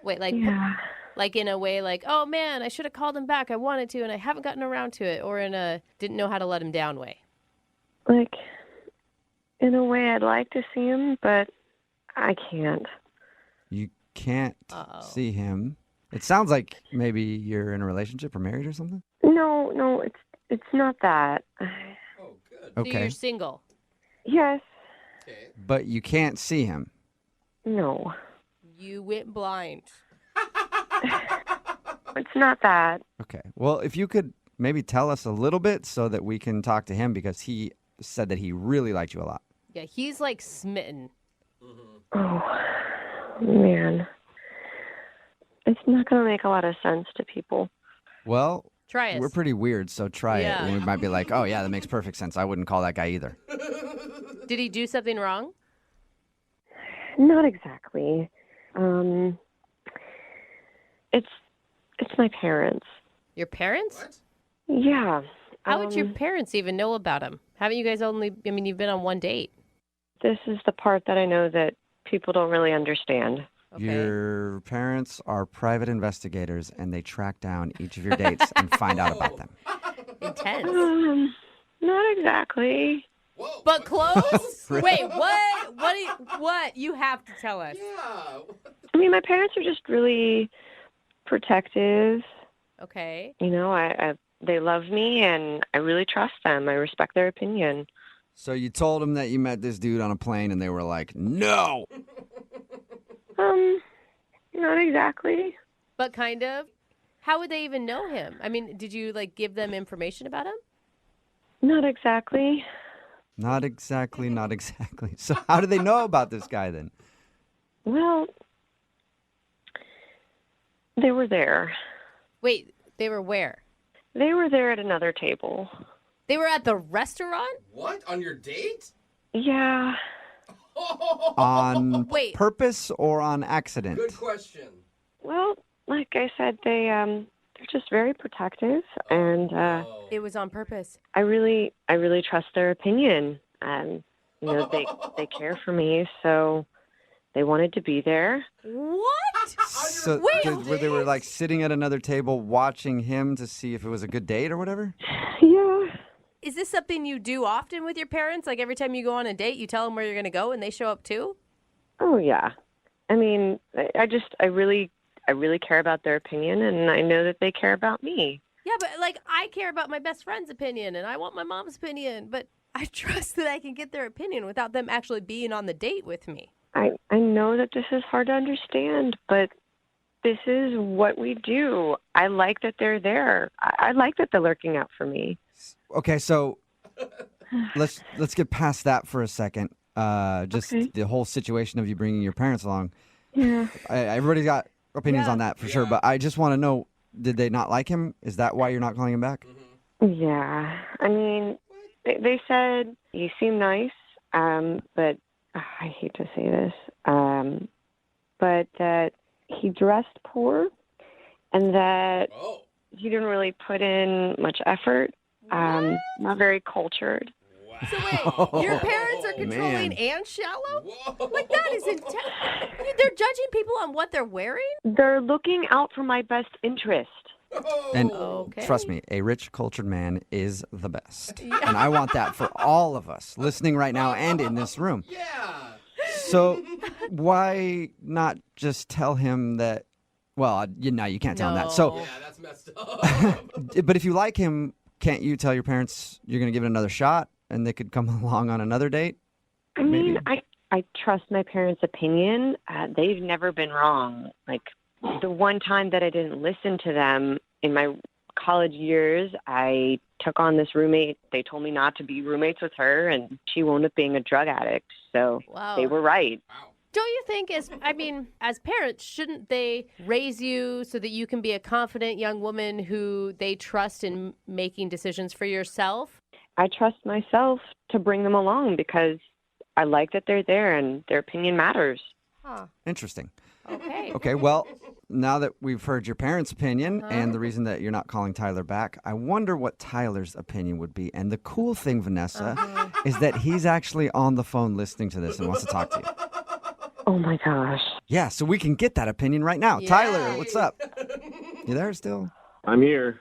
Wait, like Yeah. like in a way like, oh man, I should have called him back. I wanted to and I haven't gotten around to it, or in a didn't know how to let him down way. Like, in a way, I'd like to see him, but I can't. You can't see him. It sounds like maybe you're in a relationship or married or something. No, it's not that. So Okay. you're single. Yes. But you can't see him. No. You went blind. It's not that. Okay. Well, if you could maybe tell us a little bit so that we can talk to him, because he said that he really liked you a lot. Yeah, he's like smitten. Oh, man. It's not going to make a lot of sense to people. Well, Try us. we're pretty weird, so try it. Yeah. And we might be like, oh, yeah, that makes perfect sense. I wouldn't call that guy either. Did he do something wrong? Not exactly. It's my parents. Your parents? Yeah. How would your parents even know about him? Haven't you guys you've been on one date? This is the part that I know that people don't really understand. Okay. Your parents are private investigators, and they track down each of your dates and find out about them. Intense. Not exactly. But close? Wait, what? What? You have to tell us. Yeah. I mean, my parents are just really protective. Okay. You know, they love me, and I really trust them. I respect their opinion. So you told them that you met this dude on a plane, and they were like, no. Not exactly. But kind of. How would they even know him? I mean, did you give them information about him? Not exactly. Not exactly, not exactly. So how do they know about this guy then? Well, they were there. Wait, they were where? They were there at another table. They were at the restaurant? What? On your date? Yeah. On purpose or on accident? Good question. Well, like I said, they're just very protective, and it was on purpose. I really trust their opinion, and they care for me, so they wanted to be there. What? So were they were sitting at another table watching him to see if it was a good date or whatever? Yeah. Is this something you do often with your parents? Like every time you go on a date, you tell them where you're going to go and they show up too? Oh yeah. I mean, I really care about their opinion, and I know that they care about me. Yeah, but I care about my best friend's opinion and I want my mom's opinion, but I trust that I can get their opinion without them actually being on the date with me. I know that this is hard to understand, but this is what we do. I like that they're there. I like that they're lurking out for me. Okay, so let's get past that for a second. The whole situation of you bringing your parents along. Yeah. Everybody's got opinions on that for sure, but I just want to know, did they not like him? Is that why you're not calling him back? Yeah. I mean, they said you seem nice, but I hate to say this, but that he dressed poor and that he didn't really put in much effort. Not very cultured. So wait, your parents are controlling and shallow? That is intense. They're judging people on what they're wearing? They're looking out for my best interest. And trust me, a rich, cultured man is the best. Yeah. And I want that for all of us listening right now and in this room. Yeah. So why not just tell him that, well, you can't tell him that. So, yeah, that's messed up. But if you like him, can't you tell your parents you're going to give it another shot and they could come along on another date? I mean, I trust my parents' opinion. They've never been wrong. The one time that I didn't listen to them in my college years, I took on this roommate. They told me not to be roommates with her, and she wound up being a drug addict. So They were right. Wow. Don't you think, as parents, shouldn't they raise you so that you can be a confident young woman who they trust in making decisions for yourself? I trust myself to bring them along because I like that they're there and their opinion matters. Huh. Interesting. Okay. Okay, well, now that we've heard your parents' opinion and the reason that you're not calling Tyler back, I wonder what Tyler's opinion would be. And the cool thing, Vanessa, is that he's actually on the phone listening to this and wants to talk to you. Oh, my gosh. Yeah, so we can get that opinion right now. Yay. Tyler, what's up? You there still? I'm here.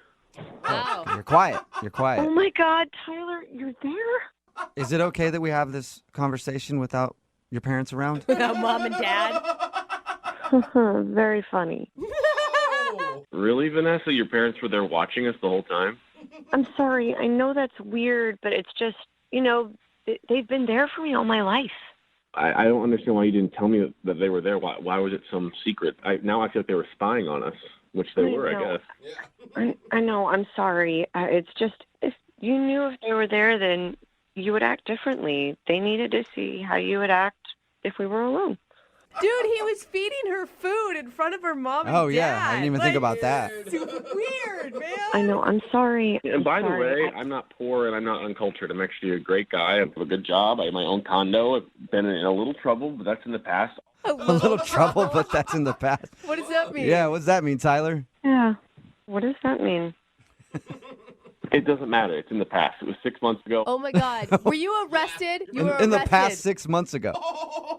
Wow. You're quiet. You're quiet. Oh, my God, Tyler, you're there? Is it okay that we have this conversation without your parents around? Without mom and dad? Very funny. Really, Vanessa? Your parents were there watching us the whole time? I'm sorry. I know that's weird, but it's just, they've been there for me all my life. I don't understand why you didn't tell me that they were there. Why was it some secret? Now I feel like they were spying on us, which they were, I guess. I know. I'm sorry. It's just, if you knew if they were there, then you would act differently. They needed to see how you would act if we were alone. Dude, he was feeding her food in front of her mom and dad. Oh, yeah. I didn't even think about that. Weird, man. I know. I'm sorry. And by the way, I'm not poor and I'm not uncultured. I'm actually a great guy. I have a good job. I have my own condo. I've been in a little trouble, but that's in the past. A little trouble, but that's in the past. What does that mean? Yeah, what does that mean, Tyler? Yeah. What does that mean? It doesn't matter. It's in the past. It was 6 months ago. Oh my God. Were you arrested? You were In the arrested. past 6 months ago.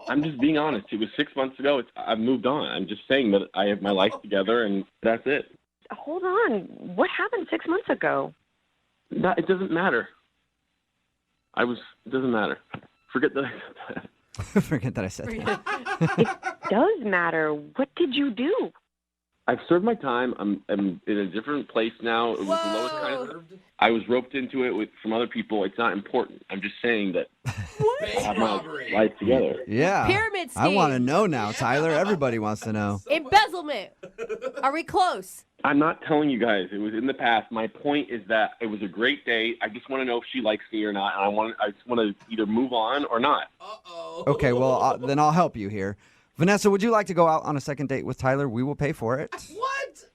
I'm just being honest. It was 6 months ago. I've moved on. I'm just saying that I have my life together, and that's it. Hold on. What happened 6 months ago? It doesn't matter. It doesn't matter. Forget that I said that. Forget that I said that. It does matter. What did you do? I've served my time. I'm in a different place now. It was the lowest kind of. I was roped into it with some other people. It's not important. I'm just saying that I have my life together. Yeah. Pyramid scheme. I want to know now, Tyler. Everybody wants to know. Embezzlement. Are we close? I'm not telling you guys. It was in the past. My point is that it was a great date. I just want to know if she likes me or not. And I just want to either move on or not. Okay, well, then I'll help you here. Vanessa, would you like to go out on a second date with Tyler? We will pay for it. What?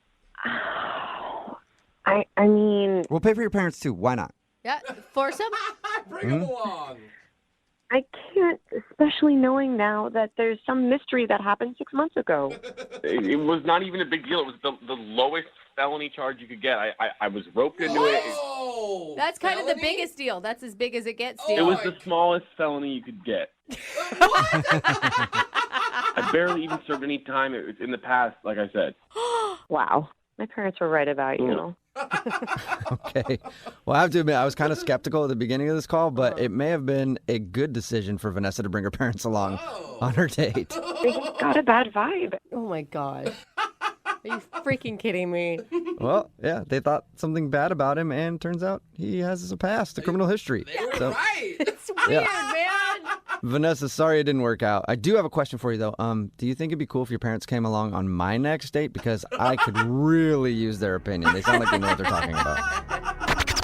I mean, We'll pay for your parents, too. Why not? Yeah. Force him? Bring him along. I can't, especially knowing now that there's some mystery that happened 6 months ago. It was not even a big deal. It was the lowest felony charge you could get. I was roped into it. Oh, That's kind of the felony? biggest deal. That's as big as it gets, It deal. was the smallest felony you could get. I barely even served any time. It was in the past, like I said. Wow. My parents were right about you. Okay. Well, I have to admit, I was kind of skeptical at the beginning of this call, but it may have been a good decision for Vanessa to bring her parents along on her date. They got a bad vibe. Oh my God. Are you freaking kidding me? Well, yeah, they thought something bad about him, and turns out he has a past, a criminal history. They were right. It's weird, man. Vanessa, sorry it didn't work out. I do have a question for you, though. Do you think it'd be cool if your parents came along on my next date? Because I could really use their opinion. They sound like they know what they're talking about.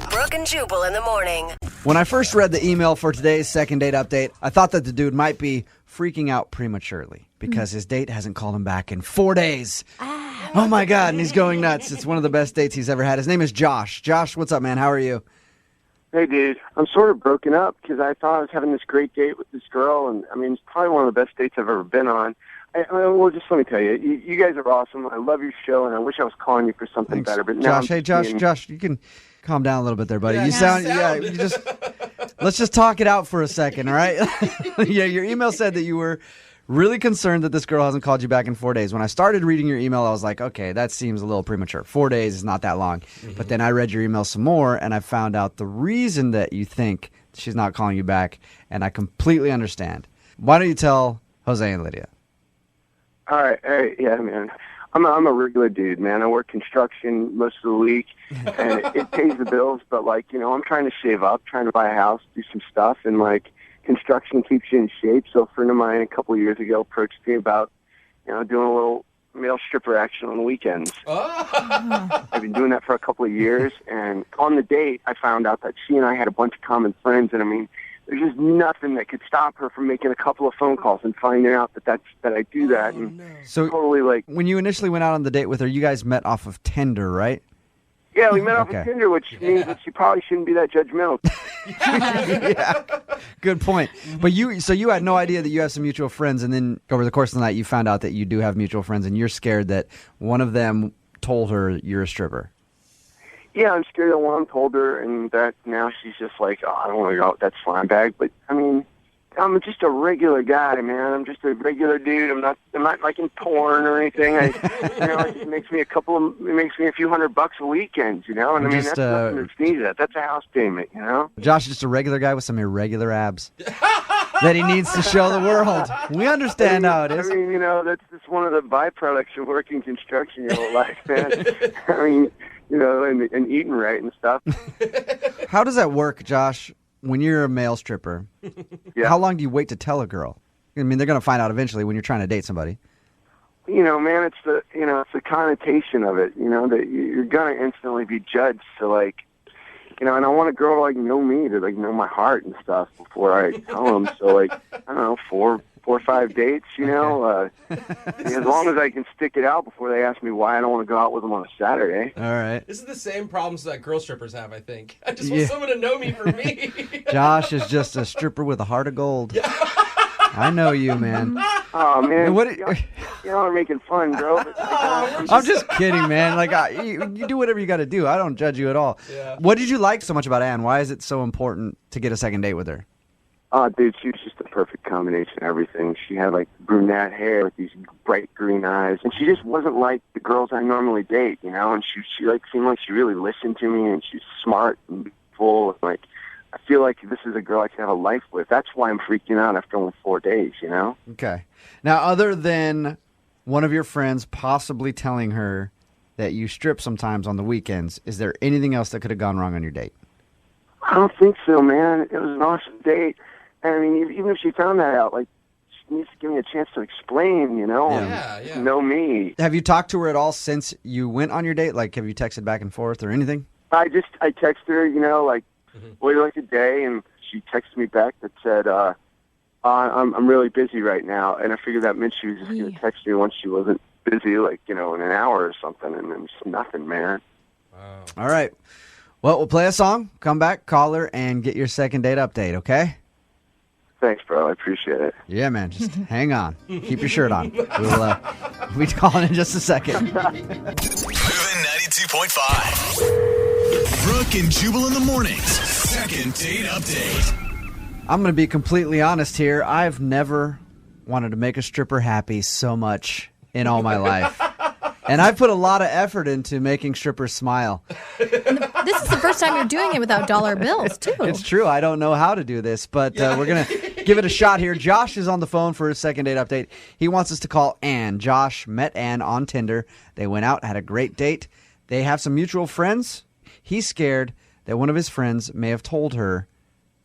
Brooke and Jubal in the morning. When I first read the email for today's second date update, I thought that the dude might be freaking out prematurely because his date hasn't called him back in 4 days. Oh, my God, and he's going nuts. It's one of the best dates he's ever had. His name is Josh. Josh, what's up, man? How are you? Hey, dude. I'm sort of broken up because I thought I was having this great date with this girl, and I mean, it's probably one of the best dates I've ever been on. Well, just let me tell you, you guys are awesome. I love your show, and I wish I was calling you for something better. But now Josh, Josh, you can calm down a little bit there, buddy. Let's just talk it out for a second, all right? Yeah, your email said that you were really concerned that this girl hasn't called you back in 4 days. When I started reading your email, I was like, okay, that seems a little premature. 4 days is not that long. But then I read your email some more, and I found out the reason that you think she's not calling you back, and I completely understand. Why don't you tell Jose and Lydia? All right, yeah, man. I'm a regular dude, man. I work construction most of the week, and it pays the bills. But I'm trying to save up, trying to buy a house, do some stuff, and construction keeps you in shape. So a friend of mine a couple of years ago approached me about, doing a little male stripper action on the weekends. I've been doing that for a couple of years, and on the date, I found out that she and I had a bunch of common friends, and I mean, there's just nothing that could stop her from making a couple of phone calls and finding out that I do that. And So totally when you initially went out on the date with her, you guys met off of Tinder, right? Yeah, we met off of Tinder, which means that she probably shouldn't be that judgmental. Yeah, good point. But you had no idea that you have some mutual friends, and then over the course of the night, you found out that you do have mutual friends, and you're scared that one of them told her you're a stripper. Yeah, I'm scared that one told her, and that now she's just like, oh, I don't want to go out with that slime bag. But I mean, I'm just a regular guy, man. I'm just a regular dude. I'm not like in porn or anything. It just makes me a few $100 a weekend, and I mean, that's nothing to sneeze at. That's a house payment, Josh is just a regular guy with some irregular abs that he needs to show the world. We understand how it is. I mean, that's just one of the byproducts of working construction your whole life, man. I mean, and eating right and stuff. How does that work, Josh? When you're a male stripper, How long do you wait to tell a girl? I mean, they're going to find out eventually when you're trying to date somebody. Man, it's the connotation of it, that you're going to instantly be judged. So, and I want a girl to know me, to know my heart and stuff before I tell them. So, I don't know, 4 or 5 dates, as long as I can stick it out before they ask me why I don't want to go out with them on a Saturday. All right. This is the same problems that girl strippers have, I think. I just want someone to know me for me. Josh is just a stripper with a heart of gold. I know you, man. Oh man, What? y'all are making fun, bro. I'm just kidding, man. Like, you do whatever you got to do. I don't judge you at all. Yeah. What did you like so much about Anne? Why is it so important to get a second date with her? Oh, dude, she was just the perfect combination of everything. She had, like, brunette hair with these bright green eyes, and she just wasn't like the girls I normally date, you know? And she like, seemed like she really listened to me, and she's smart and beautiful. And, like, I feel like this is a girl I could have a life with. That's why I'm freaking out after only 4 days, you know? Okay. Now, other than one of your friends possibly telling her that you strip sometimes on the weekends, is there anything else that could have gone wrong on your date? I don't think so, man. It was an awesome date. I mean, even if she found that out, like, she needs to give me a chance to explain, you know, and know me. Have you talked to her at all since you went on your date? Like, have you texted back and forth or anything? I texted her, you know, like, what do you like a day? And she texted me back that said, I'm really busy right now. And I figured that meant she was just going to text me once she wasn't busy, like, you know, in an hour or something. And then just nothing, man. Wow. All right. Well, we'll play a song, come back, call her, and get your second date update, okay? Thanks, bro. I appreciate it. Yeah, man. Just hang on. Keep your shirt on. We'll be calling in just a second. Moving 92.5. Brooke and Jubal in the mornings. Second date update. I'm going to be completely honest here. I've never wanted to make a stripper happy so much in all my life. And I've put a lot of effort into making strippers smile. This is the first time you're doing it without dollar bills, too. It's true. I don't know how to do this, but we're going to give it a shot here. Josh is on the phone for his second date update. He wants us to call Ann. Josh met Ann on Tinder. They went out, had a great date. They have some mutual friends. He's scared that one of his friends may have told her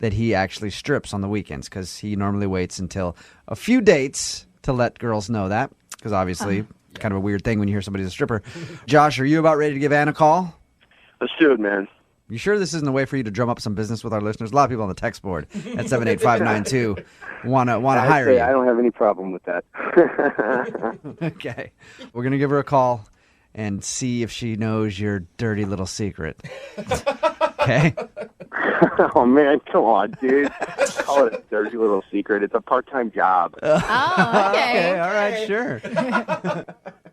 that he actually strips on the weekends because he normally waits until a few dates to let girls know that because obviously kind of a weird thing when you hear somebody's a stripper. Josh, are you about ready to give Ann a call? Let's do it, man. You sure this isn't a way for you to drum up some business with our listeners? A lot of people on the text board at 78592 want to hire you. I don't have any problem with that. Okay. We're going to give her a call and see if she knows your dirty little secret. Okay? Oh, man, come on, dude. Call it a dirty little secret. It's a part-time job. Oh, okay. Okay, all right, sure.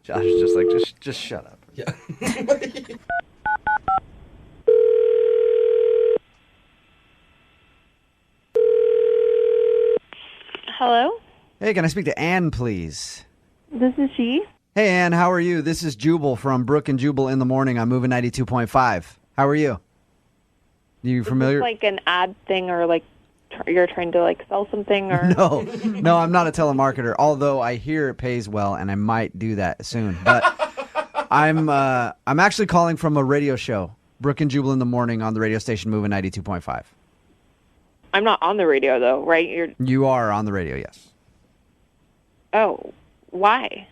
Josh is just like, just shut up. Yeah. Hello? Hey, can I speak to Ann, please? This is she. Hey, Ann, how are you? This is Jubal from Brooke and Jubal in the Morning. I'm moving 92.5. How are you? You familiar? Is this like an ad thing or like you're trying to like sell something or? No, I'm not a telemarketer, although I hear it pays well and I might do that soon. But I'm actually calling from a radio show, Brooke and Jubal in the Morning on the radio station moving 92.5. I'm not on the radio though, right? You are on the radio, yes. Oh, why?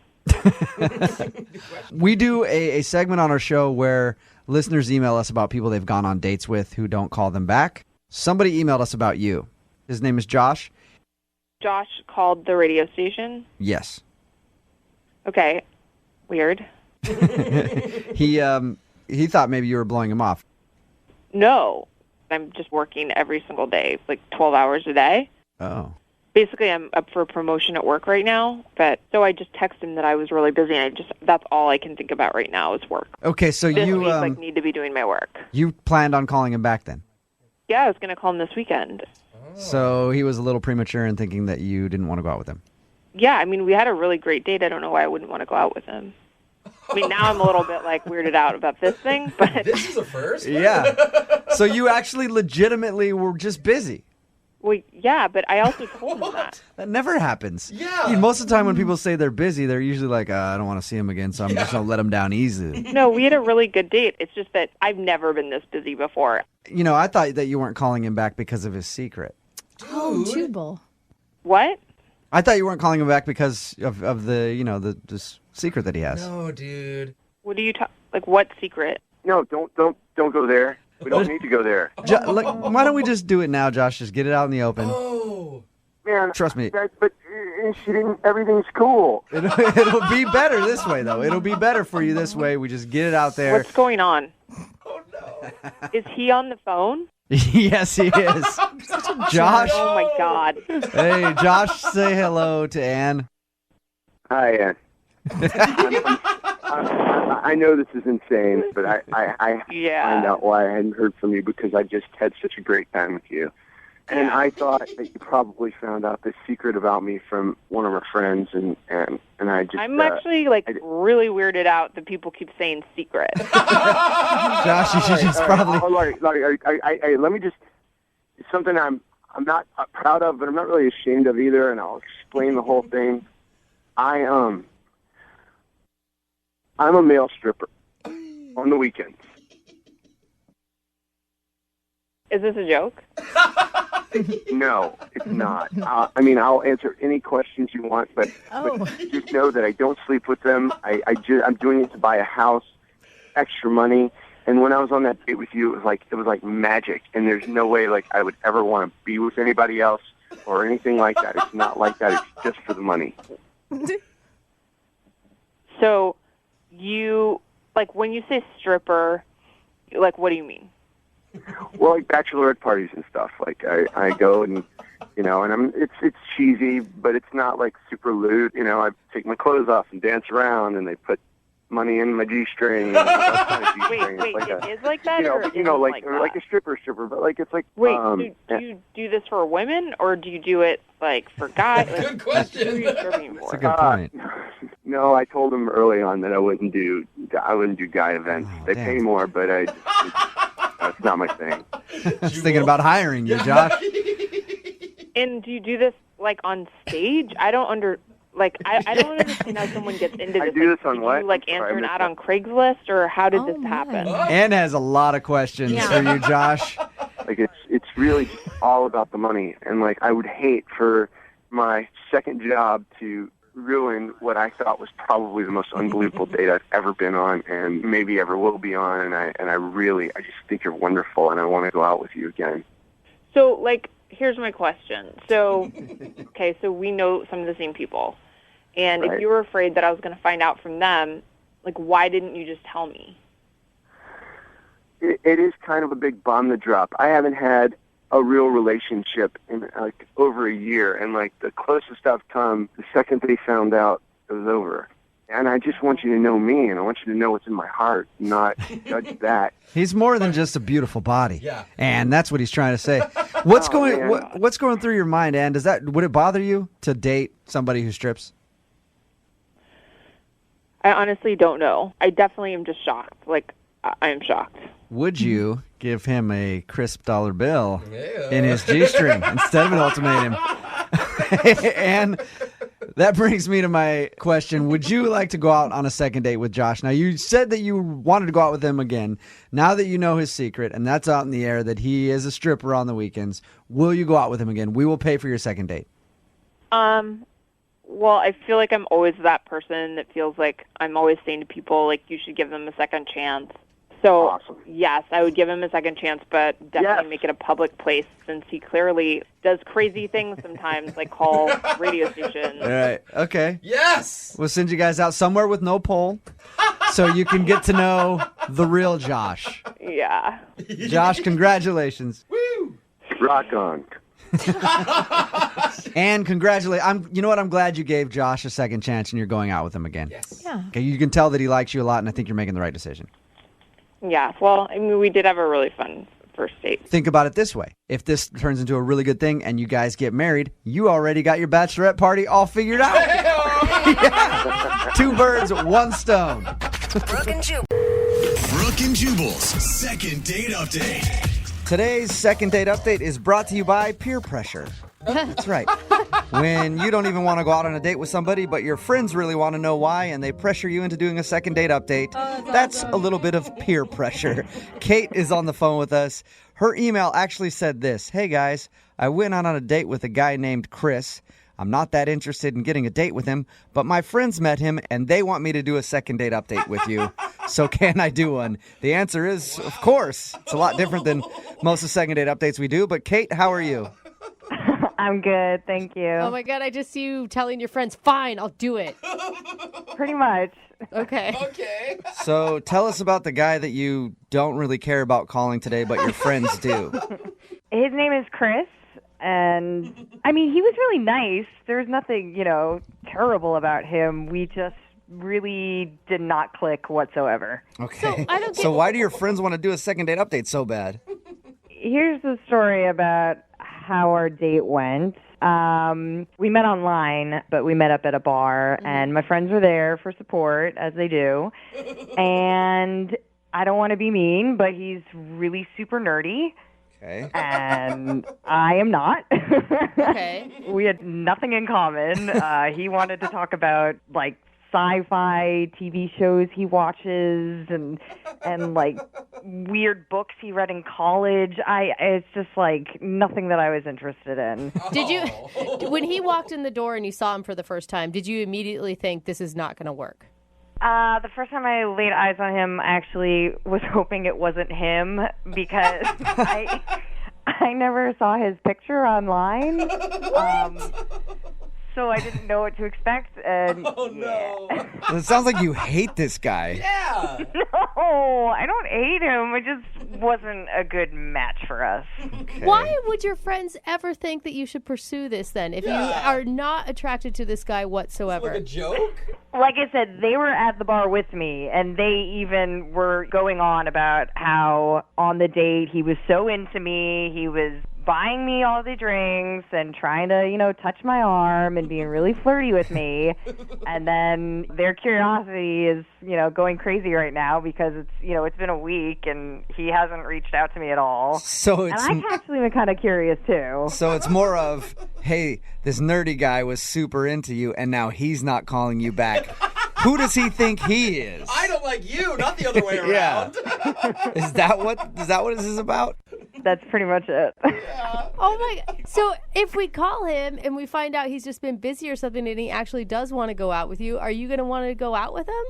We do a segment on our show where listeners email us about people they've gone on dates with who don't call them back. Somebody emailed us about you. His name is Josh. Josh called the radio station? Yes. Okay. Weird. He thought maybe you were blowing him off. No. I'm just working every single day, like 12 hours a day. Oh. Basically, I'm up for a promotion at work right now, but so I just texted him that I was really busy, and that's all I can think about right now is work. Okay, so this you week, need to be doing my work. You planned on calling him back then? Yeah, I was going to call him this weekend. So he was a little premature in thinking that you didn't want to go out with him. Yeah, I mean, we had a really great date. I don't know why I wouldn't want to go out with him. I mean, now I'm a little bit like weirded out about this thing, but this is a first. Yeah. So you actually legitimately were just busy. Well, yeah, but I also told him that. That never happens. Yeah. I mean, most of the time when people say they're busy, they're usually like, I don't want to see him again, so I'm just going to let him down easily. No, we had a really good date. It's just that I've never been this busy before. You know, I thought that you weren't calling him back because of his secret. Oh, Jubal. What? I thought you weren't calling him back because of the, you know, this secret that he has. No, dude. What do you like? What secret? No, don't go there. We don't need to go there. Why don't we just do it now, Josh? Just get it out in the open. Oh. Man, trust me. But she didn't. Everything's cool. It'll be better this way, though. It'll be better for you this way. We just get it out there. What's going on? Oh no. Is he on the phone? Yes, he is. Josh. Oh my God. Hey, Josh, say hello to Ann. Hi. I know this is insane, but I find out why I hadn't heard from you because I just had such a great time with you. And I thought that you probably found out this secret about me from one of our friends, and I just... I'm actually, really weirded out that people keep saying secret. Josh, you should just probably... Let me just... It's something I'm not proud of, but I'm not really ashamed of either, and I'll explain the whole thing. I'm a male stripper on the weekends. Is this a joke? No, it's not. I'll answer any questions you want, but just know that I don't sleep with them. I'm doing it to buy a house, extra money. And when I was on that date with you, it was like magic. And there's no way I would ever want to be with anybody else or anything like that. It's not like that. It's just for the money. So, you when you say stripper, what do you mean? Well, bachelorette parties and stuff. I go and it's cheesy, but it's not super lewd. I take my clothes off and dance around, and they put money in my G-string. Wait, it is like that, like a stripper, but it's like. Wait, do you do this for women, or do you do it for guys? Good question. Who are you stripping for? That's a good point. No, I told them early on that I wouldn't do guy events. They pay more, but that's not my thing. Just thinking about hiring you, Josh. And do you do this on stage? I don't I don't understand how someone gets into this. I do this on what? You answer an ad on Craigslist, or how did this happen? Ann has a lot of questions for you, Josh. It's really just all about the money, and I would hate for my second job to ruin what I thought was probably the most unbelievable date I've ever been on, and maybe ever will be on. And I just think you're wonderful, and I want to go out with you again. So, here's my question. So, okay, so we know some of the same people. And if you were afraid that I was going to find out from them, why didn't you just tell me? It is kind of a big bomb to drop. I haven't had a real relationship in over a year, and the closest I've come, the second they found out, it was over. And I just want you to know me, and I want you to know what's in my heart, not judge that. He's more than just a beautiful body. Yeah. And that's what he's trying to say. What's going through your mind, Ann? Would it bother you to date somebody who strips? I honestly don't know. I definitely am just shocked. I am shocked. Would you give him a crisp dollar bill in his G-string instead of an ultimatum? And that brings me to my question. Would you like to go out on a second date with Josh? Now, you said that you wanted to go out with him again. Now that you know his secret, and that's out in the air, that he is a stripper on the weekends, will you go out with him again? We will pay for your second date. Well, I feel like I'm always that person that feels like I'm always saying to people, you should give them a second chance. So, awesome. Yes, I would give him a second chance, but definitely make it a public place, since he clearly does crazy things sometimes, call radio stations. All right. Okay. Yes! We'll send you guys out somewhere with no pole so you can get to know the real Josh. Yeah. Josh, congratulations. Woo! Rock on. And congratulate. You know what? I'm glad you gave Josh a second chance and you're going out with him again. Yes. Yeah. Okay, you can tell that he likes you a lot, and I think you're making the right decision. Yeah. Well, we did have a really fun first date. Think about it this way. If this turns into a really good thing and you guys get married, you already got your bachelorette party all figured out. Yeah. 2 birds, 1 stone. Brooke and Jubal. Brooke and Jubal's second date update. Today's second date update is brought to you by peer pressure. That's right. When you don't even want to go out on a date with somebody, but your friends really want to know why, and they pressure you into doing a second date update, that's a little bit of peer pressure. Kate is on the phone with us. Her email actually said this: "Hey guys, I went out on a date with a guy named Chris. I'm not that interested in getting a date with him, but my friends met him and they want me to do a second date update with you. So can I do one?" The answer is, of course. It's a lot different than most of the second date updates we do. But Kate, how are you? I'm good, thank you. Oh my God, I just see you telling your friends, fine, I'll do it. Pretty much. Okay. Okay. So tell us about the guy that you don't really care about calling today, but your friends do. His name is Chris. And I mean, he was really nice. There's nothing, terrible about him. We just really did not click whatsoever. Okay. So why do your friends want to do a second date update so bad? Here's the story about how our date went. We met online, but we met up at a bar, and my friends were there for support, as they do. And I don't want to be mean, but he's really super nerdy. Okay. And I am not. Okay. We had nothing in common. He wanted to talk about, sci-fi TV shows he watches and weird books he read in college. It's just nothing that I was interested in. Did you, when he walked in the door and you saw him for the first time, did you immediately think this is not going to work? The first time I laid eyes on him, I actually was hoping it wasn't him because I never saw his picture online. So I didn't know what to expect. And no. Well, it sounds like you hate this guy. Yeah. No, I don't hate him. It just wasn't a good match for us. Okay. Why would your friends ever think that you should pursue this then if you are not attracted to this guy whatsoever? Like a joke? Like I said, they were at the bar with me, and they even were going on about how on the date he was so into me. He was buying me all the drinks and trying to, touch my arm and being really flirty with me. And then their curiosity is, going crazy right now because it's been a week and he hasn't reached out to me at all. So it's, and I've actually been kind of curious too. So it's more of, hey, this nerdy guy was super into you and now he's not calling you back. Who does he think he is? I don't like you, not the other way around. Yeah. Is that what this is about? That's pretty much it. Oh my God. So if we call him and we find out he's just been busy or something and he actually does want to go out with you, are you going to want to go out with him?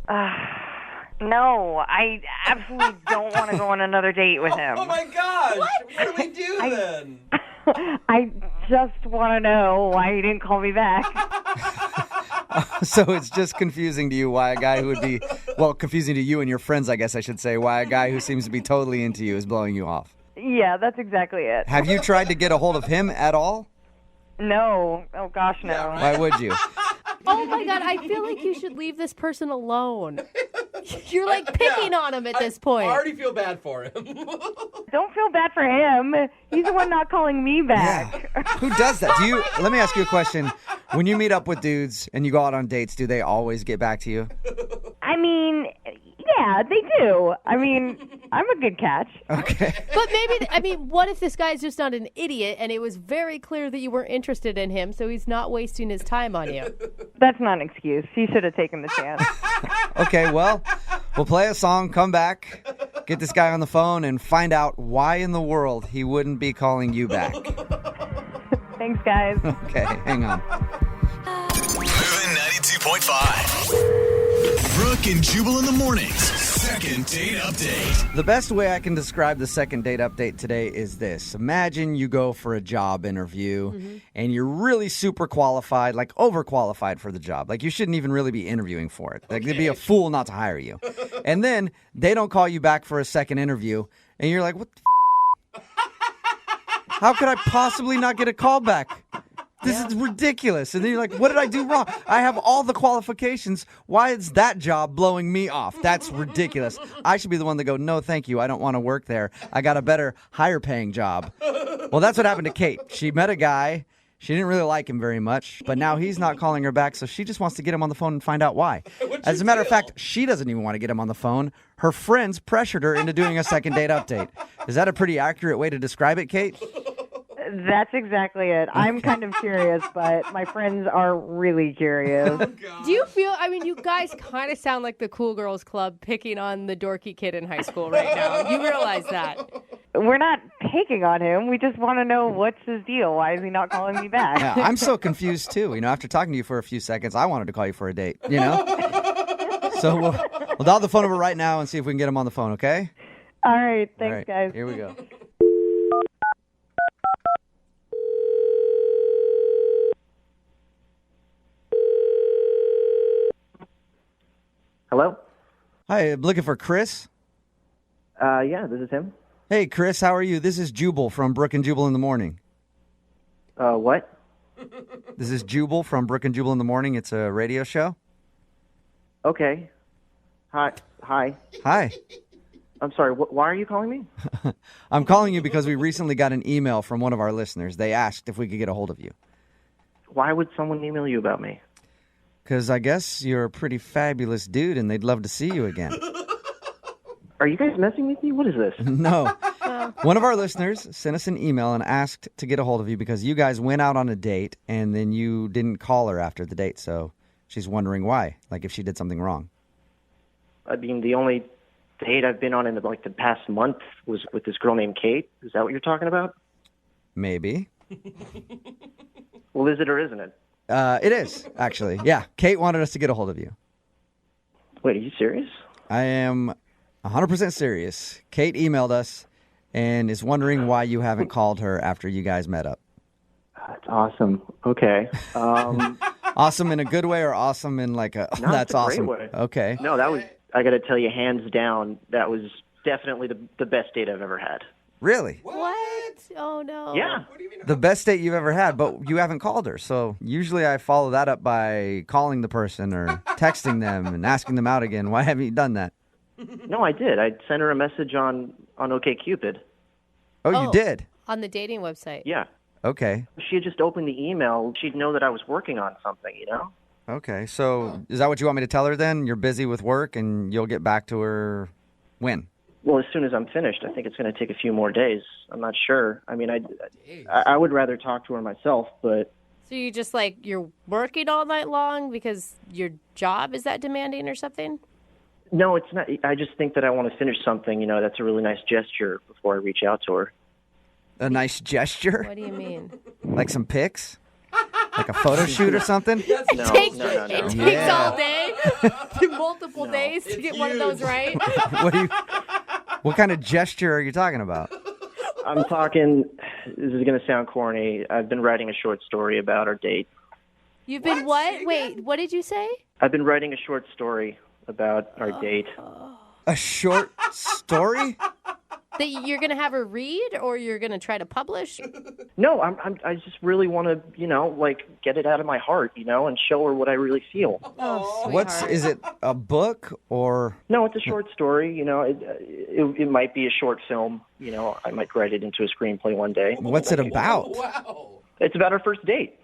No, I absolutely don't want to go on another date with him. Oh my gosh. What do we do then? I just want to know why he didn't call me back. So it's just confusing to you why a guy who would be, confusing to you and your friends, I guess I should say, why a guy who seems to be totally into you is blowing you off. Yeah, that's exactly it. Have you tried to get a hold of him at all? No. Oh, gosh, no. Yeah, right? Why would you? Oh my God, I feel like you should leave this person alone. You're picking on him at this point. I already feel bad for him. Don't feel bad for him. He's the one not calling me back. Yeah. Who does that? Let me ask you a question. When you meet up with dudes and you go out on dates, do they always get back to you? I mean, yeah, they do. I mean, I'm a good catch. Okay. But maybe, what if this guy's just not an idiot and it was very clear that you weren't interested in him, so he's not wasting his time on you? That's not an excuse. He should have taken the chance. Okay, well, we'll play a song, come back, get this guy on the phone, and find out why in the world he wouldn't be calling you back. Thanks, guys. Okay, hang on. Moving 92.5. Brooke and Jubal in the mornings. Second date update. The best way I can describe the second date update today is this. Imagine you go for a job interview and you're really super qualified, overqualified for the job. You shouldn't even really be interviewing for it. They'd be a fool not to hire you. And then they don't call you back for a second interview and you're like, what the How could I possibly not get a call back? This is ridiculous. And then you're like, what did I do wrong? I have all the qualifications. Why is that job blowing me off? That's ridiculous. I should be the one to go, no, thank you. I don't want to work there. I got a better, higher paying job. Well, that's what happened to Kate. She met a guy. She didn't really like him very much, but now he's not calling her back, so she just wants to get him on the phone and find out why. As a matter of fact, she doesn't even want to get him on the phone. Her friends pressured her into doing a second date update. Is that a pretty accurate way to describe it, Kate? That's exactly it. I'm kind of curious, but my friends are really curious. Do you feel, you guys kind of sound like the Cool Girls Club picking on the dorky kid in high school right now. You realize that. We're not picking on him. We just want to know what's his deal. Why is he not calling me back? Yeah, I'm so confused, too. After talking to you for a few seconds, I wanted to call you for a date, So we'll dial the phone number right now and see if we can get him on the phone, okay? All right. Thanks, guys. Here we go. Hello? Hi, I'm looking for Chris. Yeah, this is him. Hey, Chris, how are you? This is Jubal from Brooke and Jubal in the morning. What? This is Jubal from Brooke and Jubal in the Morning. It's a radio show. Okay. Hi. Hi. I'm sorry. Why are you calling me? I'm calling you because we recently got an email from one of our listeners. They asked if we could get a hold of you. Why would someone email you about me? Because I guess you're a pretty fabulous dude, and they'd love to see you again. Are you guys messing with me? What is this? No. One of our listeners sent us an email and asked to get a hold of you because you guys went out on a date, and then you didn't call her after the date, so she's wondering why, like if she did something wrong. I mean, the only date I've been on in the past month was with this girl named Kate. Is that what you're talking about? Maybe. Well, is it or isn't it? It is, actually. Yeah, Kate wanted us to get a hold of you. Wait, are you serious? I am 100% serious. Kate emailed us and is wondering why you haven't called her after you guys met up. That's awesome. Okay. Awesome in a good way or awesome in like a, No, that's it's a great awesome. way. Okay. No, that was, I got to tell you, hands down, that was definitely the best date I've ever had. Really? What? Oh, no. Yeah. The best date you've ever had, but you haven't called her. So usually I follow that up by calling the person or texting them and asking them out again. Why haven't you done that? No, I did. I sent her a message on OkCupid. Oh, you did? On the dating website. Yeah. Okay. If she had just opened the email, she'd know that I was working on something, you know? Okay. So is that what you want me to tell her then? You're busy with work and you'll get back to her when? Well, as soon as I'm finished. I think it's going to take a few more days. I'm not sure. I mean, I would rather talk to her myself, but... So you just you're working all night long because your job is that demanding or something? No, it's not. I just think that I want to finish something, you know, that's a really nice gesture before I reach out to her. A nice gesture? What do you mean? Like some pics? Like a photo shoot or something? It takes all day, multiple days to get one of those right. What kind of gesture are you talking about? I'm talking, this is going to sound corny. I've been writing a short story about our date. You've been what? Wait, what did you say? I've been writing a short story about our date. A short story? That you're going to have her read or you're going to try to publish? No, I just really want to, you know, get it out of my heart, you know, and show her what I really feel. Oh, is it a book or? No, it's a short story. You know, it might be a short film. You know, I might write it into a screenplay one day. What's it about? Wow. It's about our first date.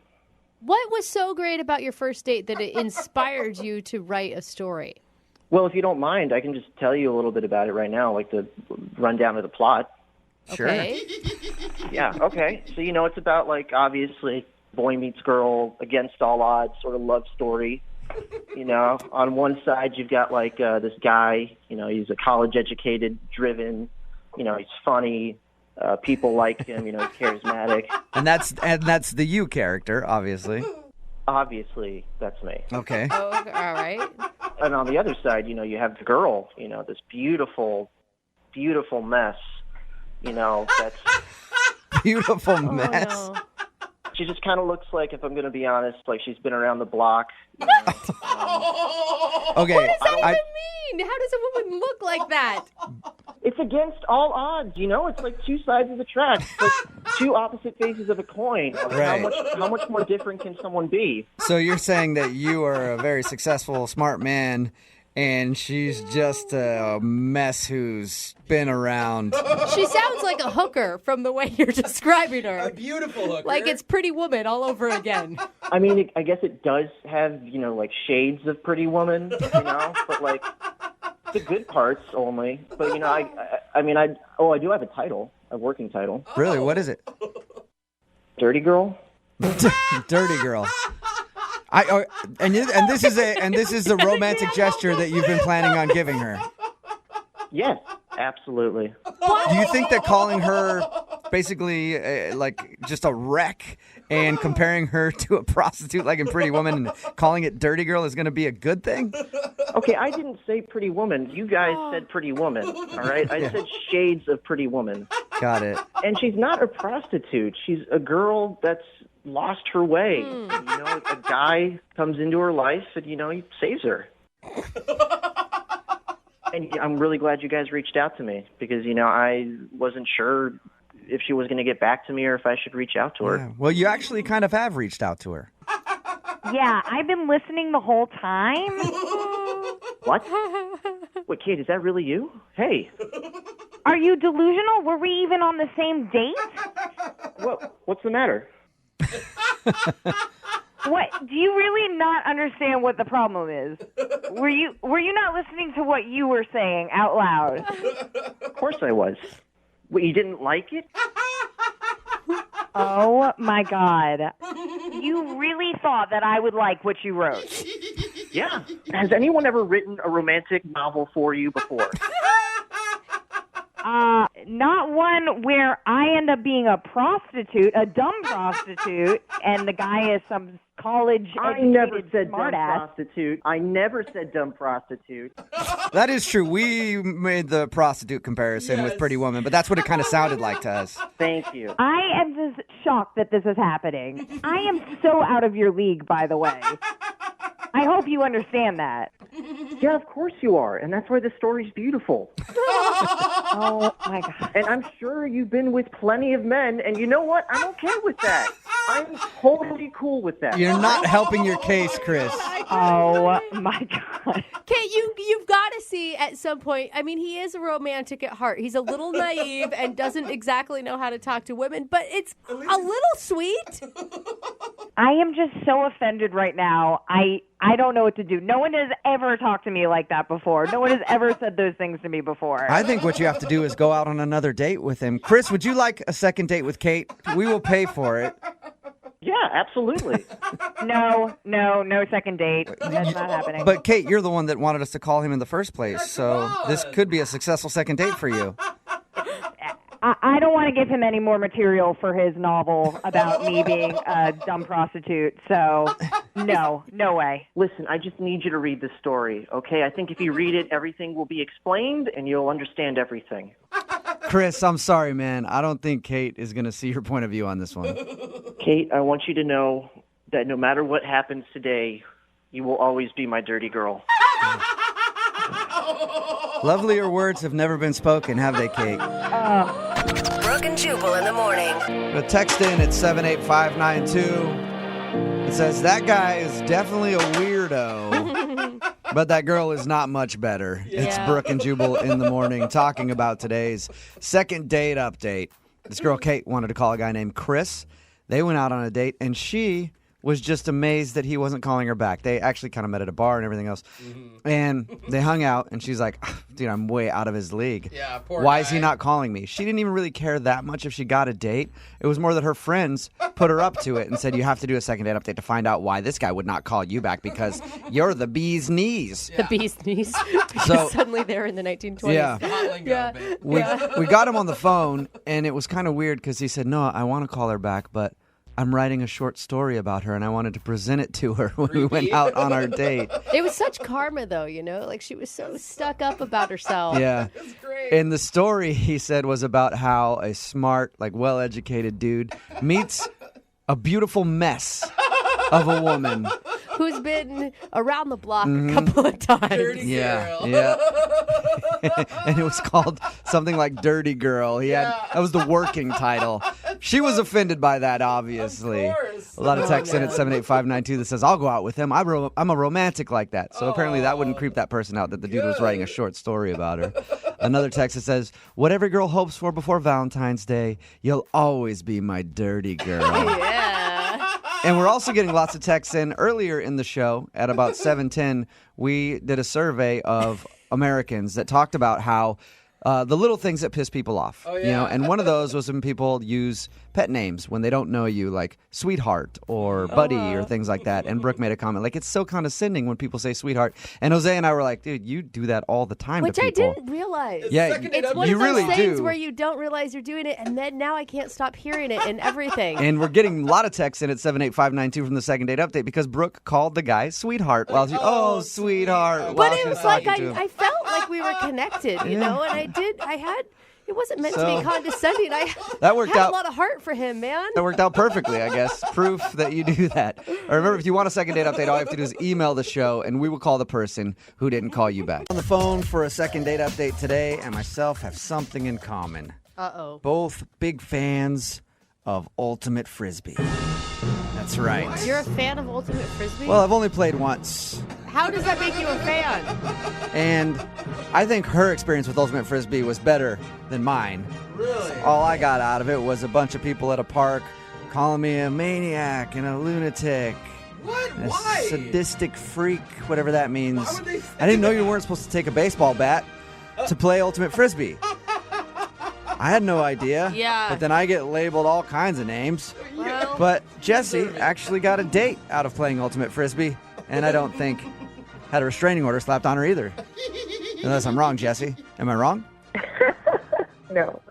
What was so great about your first date that it inspired you to write a story? Well, if you don't mind, I can just tell you a little bit about it right now, like the rundown of the plot. Sure. Okay. Yeah, okay. So, you know, it's about, obviously, boy meets girl, against all odds sort of love story. You know, on one side, you've got, this guy, you know, he's a college-educated, driven, you know, he's funny. People like him, you know, he's charismatic. And that's the you character, obviously. Obviously, that's me. Okay. Oh, all right. And on the other side, you know, you have the girl, you know, this beautiful, beautiful mess, you know, that's... Beautiful mess? Oh, no. She just kind of looks like, if I'm going to be honest, like she's been around the block. You know? Okay. What does that even mean? How does a woman look like that? It's against all odds, you know? It's like two sides of the track. It's like two opposite faces of a coin. Right. How much more different can someone be? So you're saying that you are a very successful, smart man, and she's just a mess who's been around. She sounds like a hooker from the way you're describing her. A beautiful hooker. Like it's Pretty Woman all over again. I mean, I guess it does have, you know, shades of Pretty Woman, you know? But, the good parts only. But, you know, I do have a title, a working title. Really? What is it? Dirty Girl. Dirty Girl. And this is the romantic gesture that you've been planning on giving her. Yes, absolutely. Do you think that calling her basically just a wreck and comparing her to a prostitute like in Pretty Woman and calling it Dirty Girl is going to be a good thing? Okay, I didn't say Pretty Woman. You guys said Pretty Woman, all right? I said shades of Pretty Woman. Got it. And she's not a prostitute. She's a girl that's lost her way. And, you know, a guy comes into her life and, you know, he saves her. And I'm really glad you guys reached out to me because, you know, I wasn't sure if she was going to get back to me or if I should reach out to her. Yeah. Well, you actually kind of have reached out to her. Yeah, I've been listening the whole time. What? Wait, Kate, is that really you? Hey. Are you delusional? Were we even on the same date? What's the matter? What? Do you really not understand what the problem is? Were you not listening to what you were saying out loud? Of course I was. What, you didn't like it? Oh my God. You really thought that I would like what you wrote? Yeah. Has anyone ever written a romantic novel for you before? Not one where I end up being a prostitute, a dumb prostitute, and the guy is some college I never said smart dumb ass. prostitute. I never said dumb prostitute. That is true. We made the prostitute comparison with Pretty Woman, but that's what it kind of sounded like to us. Thank you. I am just shocked that this is happening. I am so out of your league, by the way. I hope you understand that. Yeah, of course you are, and that's why the story's beautiful. Oh, my God. And I'm sure you've been with plenty of men, and you know what? I'm okay with that. I'm totally cool with that. You're not helping your case, Chris. Oh, my God. Kate, you've got to see at some point, I mean, he is a romantic at heart. He's a little naive and doesn't exactly know how to talk to women, but it's a little sweet. I am just so offended right now. I don't know what to do. No one has ever talked to me like that before. No one has ever said those things to me before. I think what you have to do is go out on another date with him. Chris, would you like a second date with Kate? We will pay for it. Yeah, absolutely. No second date. That's not happening. But Kate, you're the one that wanted us to call him in the first place, so this could be a successful second date for you. I don't want to give him any more material for his novel about me being a dumb prostitute, so no way. Listen, I just need you to read this story, okay? I think if you read it, everything will be explained and you'll understand everything. Chris, I'm sorry, man. I don't think Kate is going to see your point of view on this one. Kate, I want you to know that no matter what happens today, you will always be my dirty girl. Lovelier words have never been spoken, have they, Kate? Brooke and Jubal in the morning. A text in at 78592. It says, that guy is definitely a weirdo, but that girl is not much better. Yeah. It's Brooke and Jubal in the morning talking about today's second date update. This girl, Kate, wanted to call a guy named Chris. They went out on a date, and she was just amazed that he wasn't calling her back. They actually kind of met at a bar and everything else. Mm-hmm. And they hung out, and she's like, dude, I'm way out of his league. Yeah, poor Why guy. is he not calling me? She didn't even really care that much if she got a date. It was more that her friends put her up to it and said, you have to do a second date update to find out why this guy would not call you back because you're the bee's knees. The bee's knees. Because So- suddenly they're in the 1920s. Yeah. The hot lingo, babe. We got him on the phone, and it was kind of weird because he said, no, I want to call her back, but I'm writing a short story about her, and I wanted to present it to her when we went out on our date. It was such karma, though, you know? Like, she was so stuck up about herself. Yeah. And the story, he said, was about how a smart, like, well-educated dude meets a beautiful mess of a woman. Who's been around the block a couple of times. Dirty girl. Yeah. And it was called something like Dirty Girl. That was the working title. She was offended by that, obviously. Of course. A lot of texts in at 78592 that says, I'll go out with him. I'm a romantic like that. So apparently that wouldn't creep that person out that the dude was writing a short story about her. Another text that says, what every girl hopes for before Valentine's Day, you'll always be my dirty girl. Yeah. And we're also getting lots of texts in. Earlier in the show, at about 7:10, we did a survey of Americans that talked about how the little things that piss people off. Oh, yeah. You know, and one of those was when people use pet names when they don't know you, like sweetheart or buddy or things like that. And Brooke made a comment, like, it's so condescending when people say sweetheart. And Jose and I were like, dude, you do that all the time Which to I people. didn't realize. Yeah, It's one you of those really things do. where you don't realize you're doing it, and then now I can't stop hearing it in everything. And we're getting a lot of texts in at 78592 from the second date update because Brooke called the guy sweetheart while she, sweetheart. But while it she was talking like to him. I felt like we were connected, you know, and it wasn't meant to So, be condescending. that worked had out. a lot of heart for him, man. That worked out perfectly, I guess. Proof that you do that. Or remember, if you want a second date update, all you have to do is email the show, and we will call the person who didn't call you back. On the phone for a second date update today, and myself have something in common. Uh-oh. both big fans of Ultimate Frisbee. That's right. You're a fan of Ultimate Frisbee? Well, I've only played once. How does that make you a fan? And I think her experience with Ultimate Frisbee was better than mine. Really? All I got out of it was a bunch of people at a park calling me a maniac and a lunatic. What? And a Why? sadistic freak, whatever that means. Why would they I didn't know you weren't supposed to take a baseball bat to play Ultimate Frisbee. I had no idea. Yeah. But then I get labeled all kinds of names. Well, But Jessie actually got a date out of playing Ultimate Frisbee, and I don't think had a restraining order slapped on her either. Unless I'm wrong, Jessie. Am I wrong? No.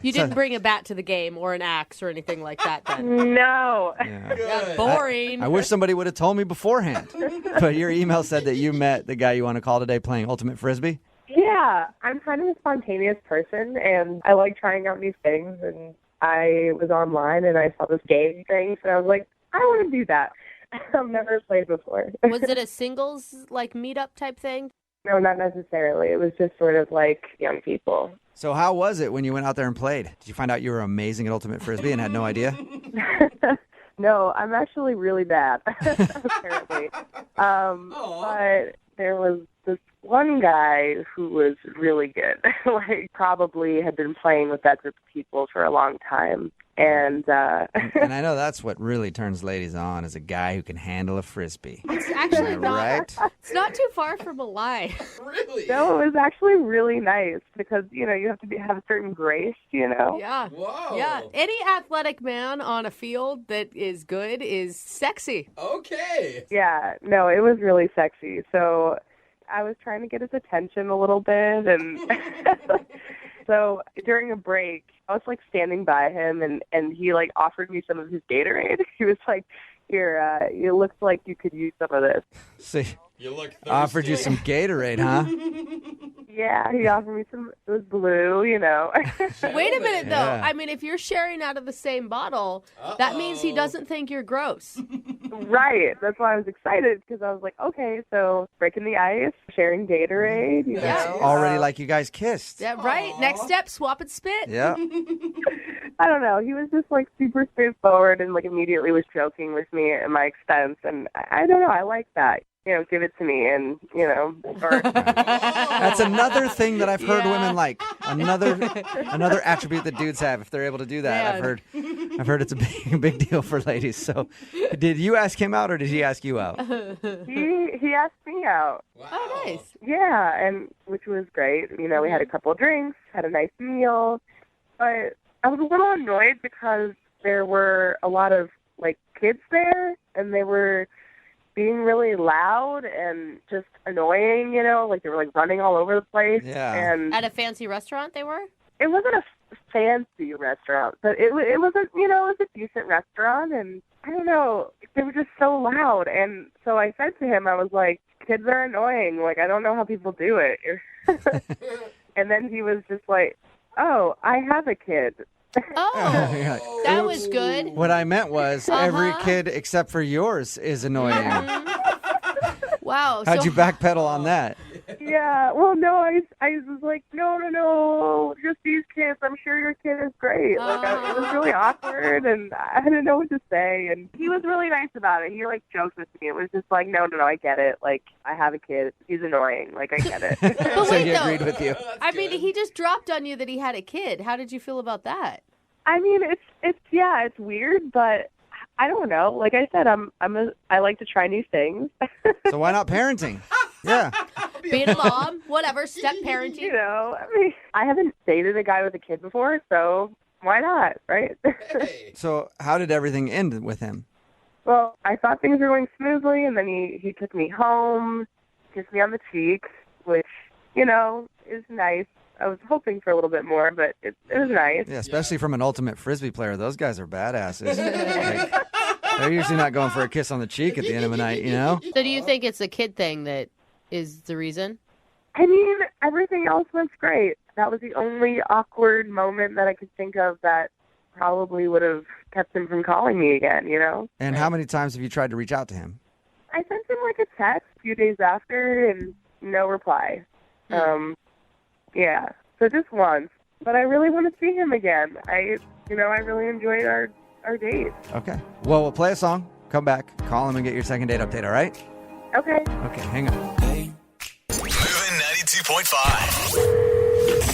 you didn't bring a bat to the game or an axe or anything like that then. No. Yeah. That's boring. I wish somebody would have told me beforehand. But your email said that you met the guy you want to call today playing Ultimate Frisbee. Yeah, I'm kind of a spontaneous person, and I like trying out new things. And I was online, and I saw this game thing, so I was like, I want to do that. I've never played before. Was it a singles, like, meetup type thing? No, not necessarily. It was just sort of like young people. So how was it when you went out there and played? Did you find out you were amazing at Ultimate Frisbee and had no idea? No, I'm actually really bad, apparently. But there was this one guy who was really good, like probably had been playing with that group of people for a long time. And and I know that's what really turns ladies on, is a guy who can handle a Frisbee. It's actually not, right? It's not too far from a lie. Really? No, it was actually really nice because, you know, you have to have a certain grace, you know? Yeah. Whoa. Yeah. Any athletic man on a field that is good is sexy. Okay. Yeah, no, it was really sexy. So I was trying to get his attention a little bit, and so during a break, I was like standing by him, and he like offered me some of his Gatorade. He was like, "Here, it looks like you could use some of this." See, You look thirsty. offered you some Gatorade, huh? Yeah, he offered me some. It was blue, you know. Wait a minute, though. Yeah. I mean, if you're sharing out of the same bottle, that means he doesn't think you're gross. Right. That's why I was excited, because I was like, okay, so breaking the ice, sharing Gatorade, you know. Already like you guys kissed. Yeah, right. Next step, swap and spit. Yeah. I don't know. He was just like super straightforward and like immediately was joking with me at my expense, and I don't know. I like that. You know, give it to me, and you know. Or... That's another thing that I've heard women like. Another attribute that dudes have if they're able to do that. Man. I've heard it's a big deal for ladies. So, did you ask him out or did he ask you out? He asked me out. Wow. Oh, nice. Yeah, and which was great. You know, we had a couple of drinks, had a nice meal, but I was a little annoyed because there were a lot of like kids there, and they were being really loud and just annoying, you know, like they were like running all over the place. Yeah. And At a fancy restaurant they were? it wasn't a fancy restaurant, but it wasn't, you know, it was a decent restaurant, and I don't know, they were just so loud. And so I said to him, I was like, kids are annoying. Like, I don't know how people do it. And then he was just like, oh, I have a kid. Oh, Yeah. that was good. What I meant was every kid except for yours is annoying. Wow. How'd you backpedal on that? Yeah, well, no, I was like, no, just these kids. I'm sure your kid is great. Like, it was really awkward, and I didn't know what to say. And he was really nice about it. He like joked with me. It was just like, no, I get it. Like, I have a kid. He's annoying. Like, I get it. But So wait, he though. agreed with you. I mean, he just dropped on you that he had a kid. How did you feel about that? I mean, it's weird, but I don't know. Like I said, I like to try new things. So why not parenting? Yeah. Being a mom, whatever, step parenting. You know, I mean, I haven't dated a guy with a kid before, so why not, right? Hey. So how did everything end with him? Well, I thought things were going smoothly, and then he took me home, kissed me on the cheek, which, you know, is nice. I was hoping for a little bit more, but it was nice. Yeah, especially from an Ultimate Frisbee player. Those guys are badasses. Like, they're usually not going for a kiss on the cheek at the end of the night, you know? So do you think it's a kid thing that is the reason? I mean, everything else was great. That was the only awkward moment that I could think of that probably would have kept him from calling me again, you know? And how many times have you tried to reach out to him? I sent him like a text a few days after and no reply. Yeah, so just once. but I really want to see him again. I really enjoyed our date. Okay. Well, we'll play a song, come back, call him, and get your second date update, all right? Okay. Okay, hang on. Moving 92.5.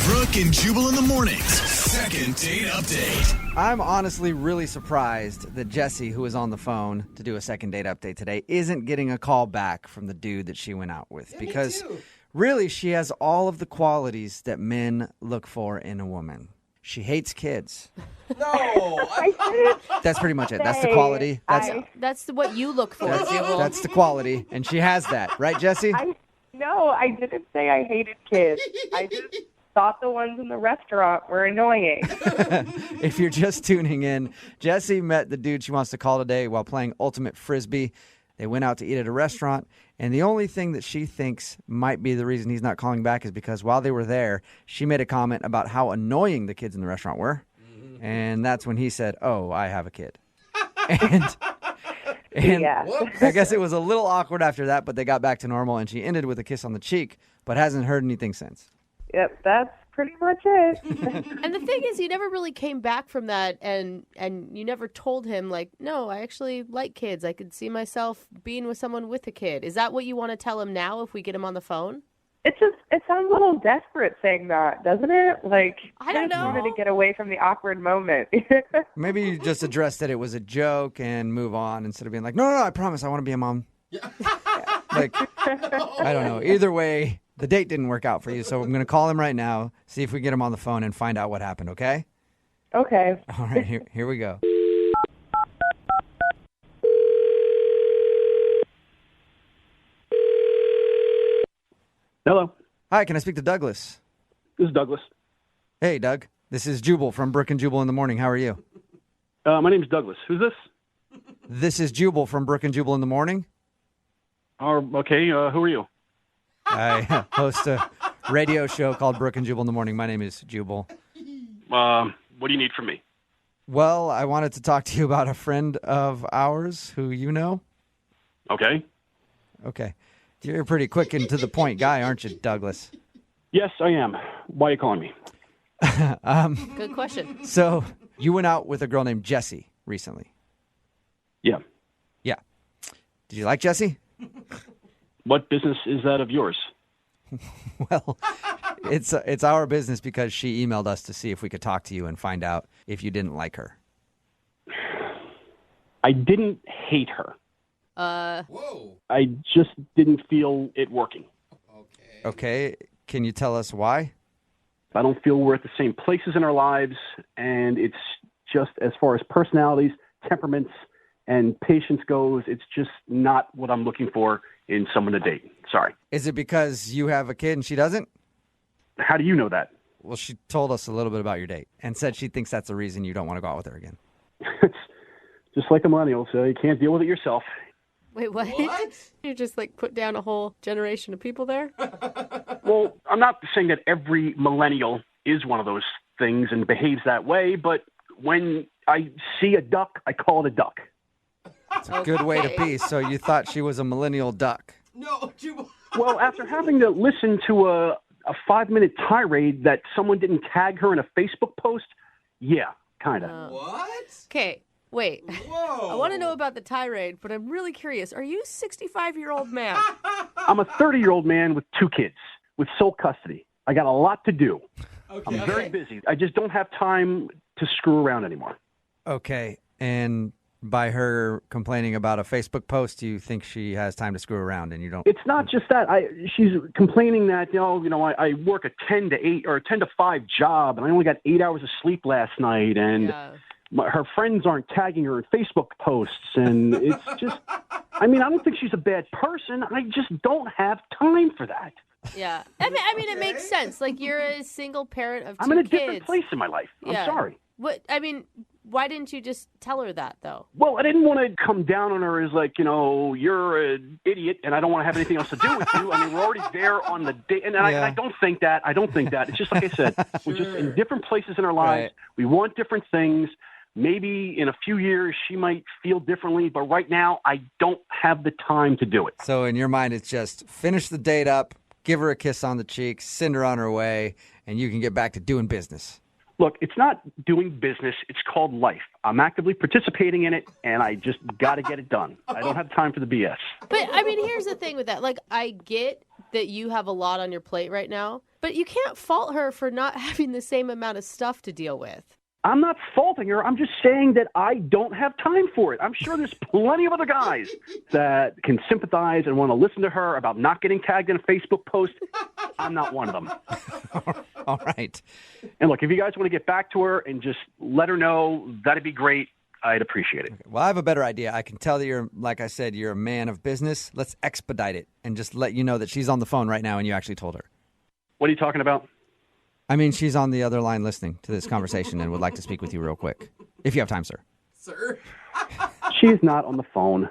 Brooke and Jubal in the mornings. Second date update. I'm honestly really surprised that Jessie, who was on the phone to do a second date update today, isn't getting a call back from the dude that she went out with. Because really, she has all of the qualities that men look for in a woman. She hates kids. No. That's pretty much it. That's the quality. That's what you look for, Jubal. That's the quality. And she has that. Right, Jessie? No, I didn't say I hated kids. I just thought the ones in the restaurant were annoying. If you're just tuning in, Jessie met the dude she wants to call today while playing Ultimate Frisbee. They went out to eat at a restaurant, and the only thing that she thinks might be the reason he's not calling back is because while they were there, she made a comment about how annoying the kids in the restaurant were. And that's when he said, "Oh, I have a kid." And Yeah. I guess it was a little awkward after that, but they got back to normal, and she ended with a kiss on the cheek, but hasn't heard anything since. Yep, that's pretty much it. And the thing is, you never really came back from that, and you never told him, like, no, I actually like kids. I could see myself being with someone with a kid. Is that what you want to tell him now if we get him on the phone? It sounds a little desperate saying that, doesn't it? Like, I don't know. Wanted to get away from the awkward moment. Maybe you just address that it was a joke and move on instead of being like, no, I promise I want to be a mom. Like, I don't know. Either way, the date didn't work out for you, so I'm going to call him right now, see if we get him on the phone and find out what happened, okay? Okay. All right, here we go. Hello. Hi, can I speak to Douglas? This is Douglas. Hey, Doug. This is Jubal from Brooke and Jubal in the morning. How are you? My name's Douglas. Who's this? This is Jubal from Brooke and Jubal in the morning. Okay, who are you? I host a radio show called Brooke and Jubal in the morning. My name is Jubal. What do you need from me? Well, I wanted to talk to you about a friend of ours who you know. Okay. Okay. You're a pretty quick and to the point guy, aren't you, Douglas? Yes, I am. Why are you calling me? Good question. So you went out with a girl named Jessie recently. Yeah. Yeah. Did you like Jessie? What business is that of yours? Well, it's our business because she emailed us to see if we could talk to you and find out if you didn't like her. I didn't hate her. Whoa. I just didn't feel it working. Okay. Can you tell us why? I don't feel we're at the same places in our lives, and it's just as far as personalities, temperaments, and patience goes, it's just not what I'm looking for in someone to date. Sorry. Is it because you have a kid and she doesn't? How do you know that? Well, she told us a little bit about your date and said she thinks that's the reason you don't want to go out with her again. It's just like a millennial, so you can't deal with it yourself. Wait, what? You just put down a whole generation of people there? Well, I'm not saying that every millennial is one of those things and behaves that way, but when I see a duck, I call it a duck. It's a good way to be. So you thought she was a millennial duck. No, Jubal. Well, after having to listen to a 5-minute tirade that someone didn't tag her in a Facebook post, yeah, kind of. What? Okay, wait. Whoa. I want to know about the tirade, but I'm really curious. Are you a 65-year-old man? I'm a 30-year-old man with 2 kids with sole custody. I got a lot to do. Okay. I'm very busy. I just don't have time to screw around anymore. Okay. And by her complaining about a Facebook post, you think she has time to screw around and you don't? It's not just that. She's complaining that, I work a 10 to 8 or a 10 to 5 job and I only got 8 hours of sleep last night and her friends aren't tagging her in Facebook posts. And it's just, I don't think she's a bad person. I just don't have time for that. Yeah. I mean, it makes sense. Like, you're a single parent of 2 kids. I'm in a different place in my life. I'm sorry. Why didn't you just tell her that, though? Well, I didn't want to come down on her as you're an idiot and I don't want to have anything else to do with you. We're already there on the date. And I don't think that. It's just like I said, we're just in different places in our lives. Right. We want different things. Maybe in a few years she might feel differently, but right now I don't have the time to do it. So in your mind, it's just finish the date up, give her a kiss on the cheek, send her on her way, and you can get back to doing business. Look, it's not doing business. It's called life. I'm actively participating in it, and I just got to get it done. I don't have time for the BS. But, I mean, here's the thing with that. Like, I get that you have a lot on your plate right now, but you can't fault her for not having the same amount of stuff to deal with. I'm not faulting her. I'm just saying that I don't have time for it. I'm sure there's plenty of other guys that can sympathize and want to listen to her about not getting tagged in a Facebook post. I'm not one of them. All right. And look, if you guys want to get back to her and just let her know, that'd be great. I'd appreciate it. Okay. Well, I have a better idea. I can tell that you're, like I said, you're a man of business. Let's expedite it and just let you know that she's on the phone right now and you actually told her. What are you talking about? I mean, she's on the other line listening to this conversation and would like to speak with you real quick. If you have time, sir. Sir? She's not on the phone.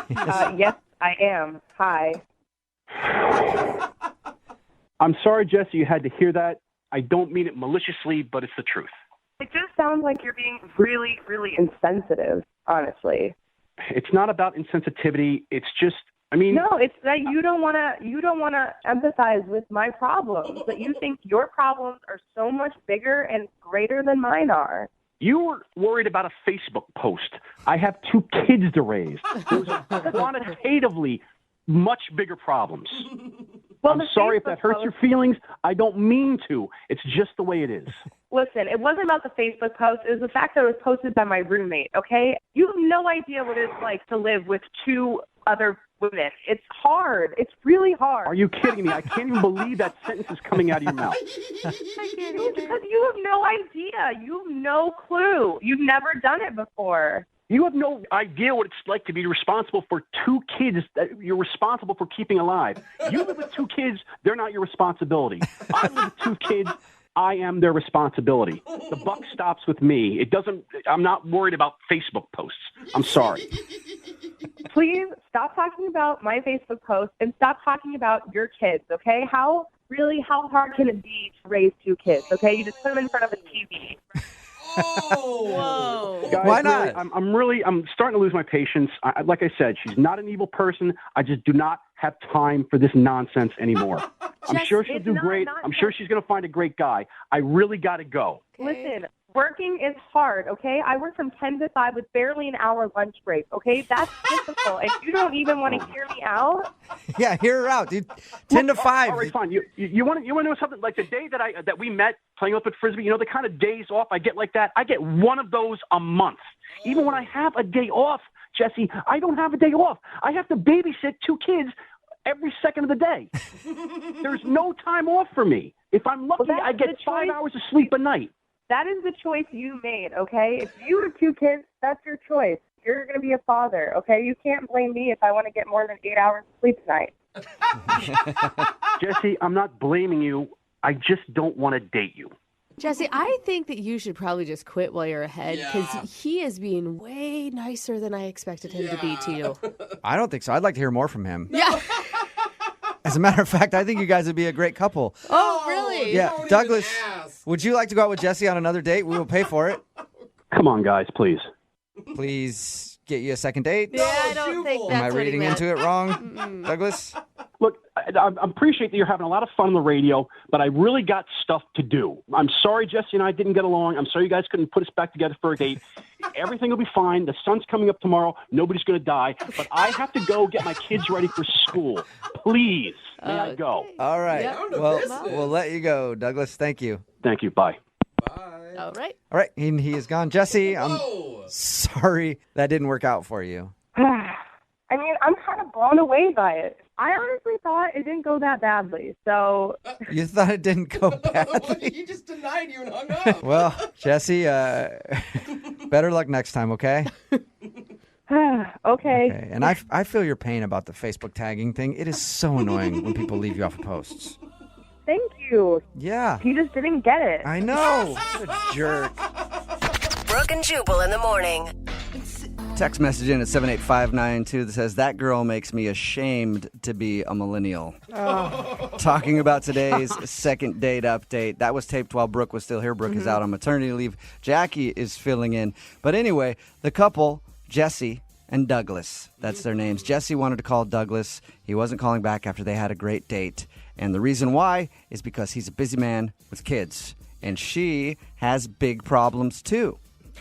Yes, I am. Hi. I'm sorry, Jesse, you had to hear that. I don't mean it maliciously, but it's the truth. It just sounds like you're being really, really insensitive, honestly. It's not about insensitivity. It's just, I mean... No, it's that you don't want to empathize with my problems, but you think your problems are so much bigger and greater than mine are. You were worried about a Facebook post. I have 2 kids to raise. Those are quantitatively much bigger problems. Well, I'm sorry if that hurts your feelings. I don't mean to. It's just the way it is. Listen, it wasn't about the Facebook post. It was the fact that it was posted by my roommate, okay? You have no idea what it's like to live with 2 other women. It's hard. It's really hard. Are you kidding me? I can't even believe that sentence is coming out of your mouth. Because you have no idea. You have no clue. You've never done it before. You have no idea what it's like to be responsible for 2 kids that you're responsible for keeping alive. You live with 2 kids, they're not your responsibility. I live with 2 kids, I am their responsibility. The buck stops with me. I'm not worried about Facebook posts. I'm sorry. Please stop talking about my Facebook post and stop talking about your kids, okay? How hard can it be to raise 2 kids, okay? You just put them in front of a TV. Oh, whoa. Guys, why not? I'm starting to lose my patience. Like I said, she's not an evil person. I just do not have time for this nonsense anymore. I'm sure she'll do great. I'm sure she's going to find a great guy. I really got to go. Listen, working is hard, okay? I work from 10 to 5 with barely an hour lunch break, okay? That's difficult. And you don't even want to hear me out? Yeah, hear her out, dude. 10 to 5. All right, fine. You want to know something? Like the day that we met playing up at Frisbee, you know, the kind of days off I get like that? I get one of those a month. Even when I have a day off, Jesse, I don't have a day off. I have to babysit 2 kids every second of the day. There's no time off for me. If I'm lucky, I get 5 hours of sleep a night. That is the choice you made, okay? If you have 2 kids, that's your choice. You're going to be a father, okay? You can't blame me if I want to get more than 8 hours of sleep tonight. Jesse, I'm not blaming you. I just don't want to date you. Jesse, I think that you should probably just quit while you're ahead because he is being way nicer than I expected him to be to you. I don't think so. I'd like to hear more from him. Yeah. As a matter of fact, I think you guys would be a great couple. Oh, really? Yeah. Douglas, would you like to go out with Jesse on another date? We will pay for it. Come on, guys, please. Please get you a second date. Yeah, I don't think that's Am I what he reading meant. into it wrong, Douglas? Look, I appreciate that you're having a lot of fun on the radio, but I really got stuff to do. I'm sorry Jesse and I didn't get along. I'm sorry you guys couldn't put us back together for a date. Everything will be fine. The sun's coming up tomorrow. Nobody's going to die. But I have to go get my kids ready for school. Please, may I go? All right. Yeah. Well, we'll let you go, Douglas. Thank you. Thank you. Bye. All right. All right. He is gone. Jesse, I'm sorry that didn't work out for you. I mean, I'm kind of blown away by it. I honestly thought it didn't go that badly, so... You thought it didn't go badly? He just denied you and hung up. Well, Jesse, better luck next time, okay? Okay. And I feel your pain about the Facebook tagging thing. It is so annoying when people leave you off of posts. Thank you. Yeah. He just didn't get it. I know. What a jerk. Brooke and Jubal in the morning. Text message in at 78592 that says, that girl makes me ashamed to be a millennial. Talking about today's second date update. That was taped while Brooke was still here. Brooke is out on maternity leave. Jackie is filling in. But anyway, the couple, Jesse and Douglas, that's their names. Jesse wanted to call Douglas. He wasn't calling back after they had a great date. And the reason why is because he's a busy man with kids. And she has big problems, too.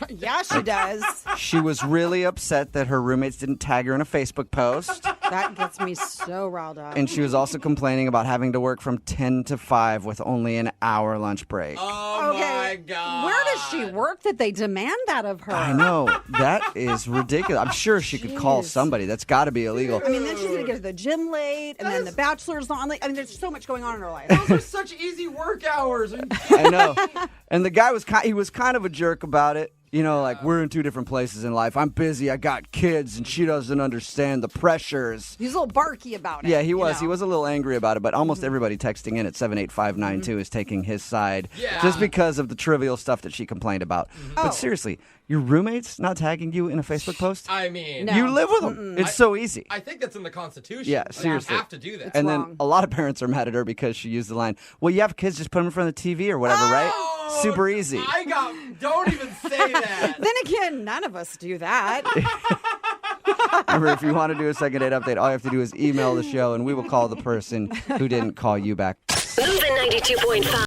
Yeah, she does. She was really upset that her roommates didn't tag her in a Facebook post. That gets me so riled up. And she was also complaining about having to work from 10 to 5 with only an hour lunch break. Oh, my God. Where does she work that they demand that of her? I know. That is ridiculous. I'm sure she could call somebody. That's got to be illegal. I mean, then she's going to get to the gym late, and then the bachelor's on late. I mean, there's so much going on in her life. Those are such easy work hours. I know. And the guy was kind of a jerk about it. You know, like, we're in two different places in life. I'm busy. I got kids, and she doesn't understand the pressures. He's a little barky about it. Yeah, he was. He was a little angry about it, but almost everybody texting in at 78592 is taking his side just because of the trivial stuff that she complained about. But seriously, your roommates not tagging you in a Facebook post? I mean... You live with them. It's so easy. I think that's in the Constitution. Yeah, seriously. You have to do that. And then a lot of parents are mad at her because she used the line, well, you have kids, just put them in front of the TV or whatever, right? Super easy. Don't even say that. Then again, none of us do that. Remember, if you want to do a second date update, all you have to do is email the show, and we will call the person who didn't call you back. Moving 92.5.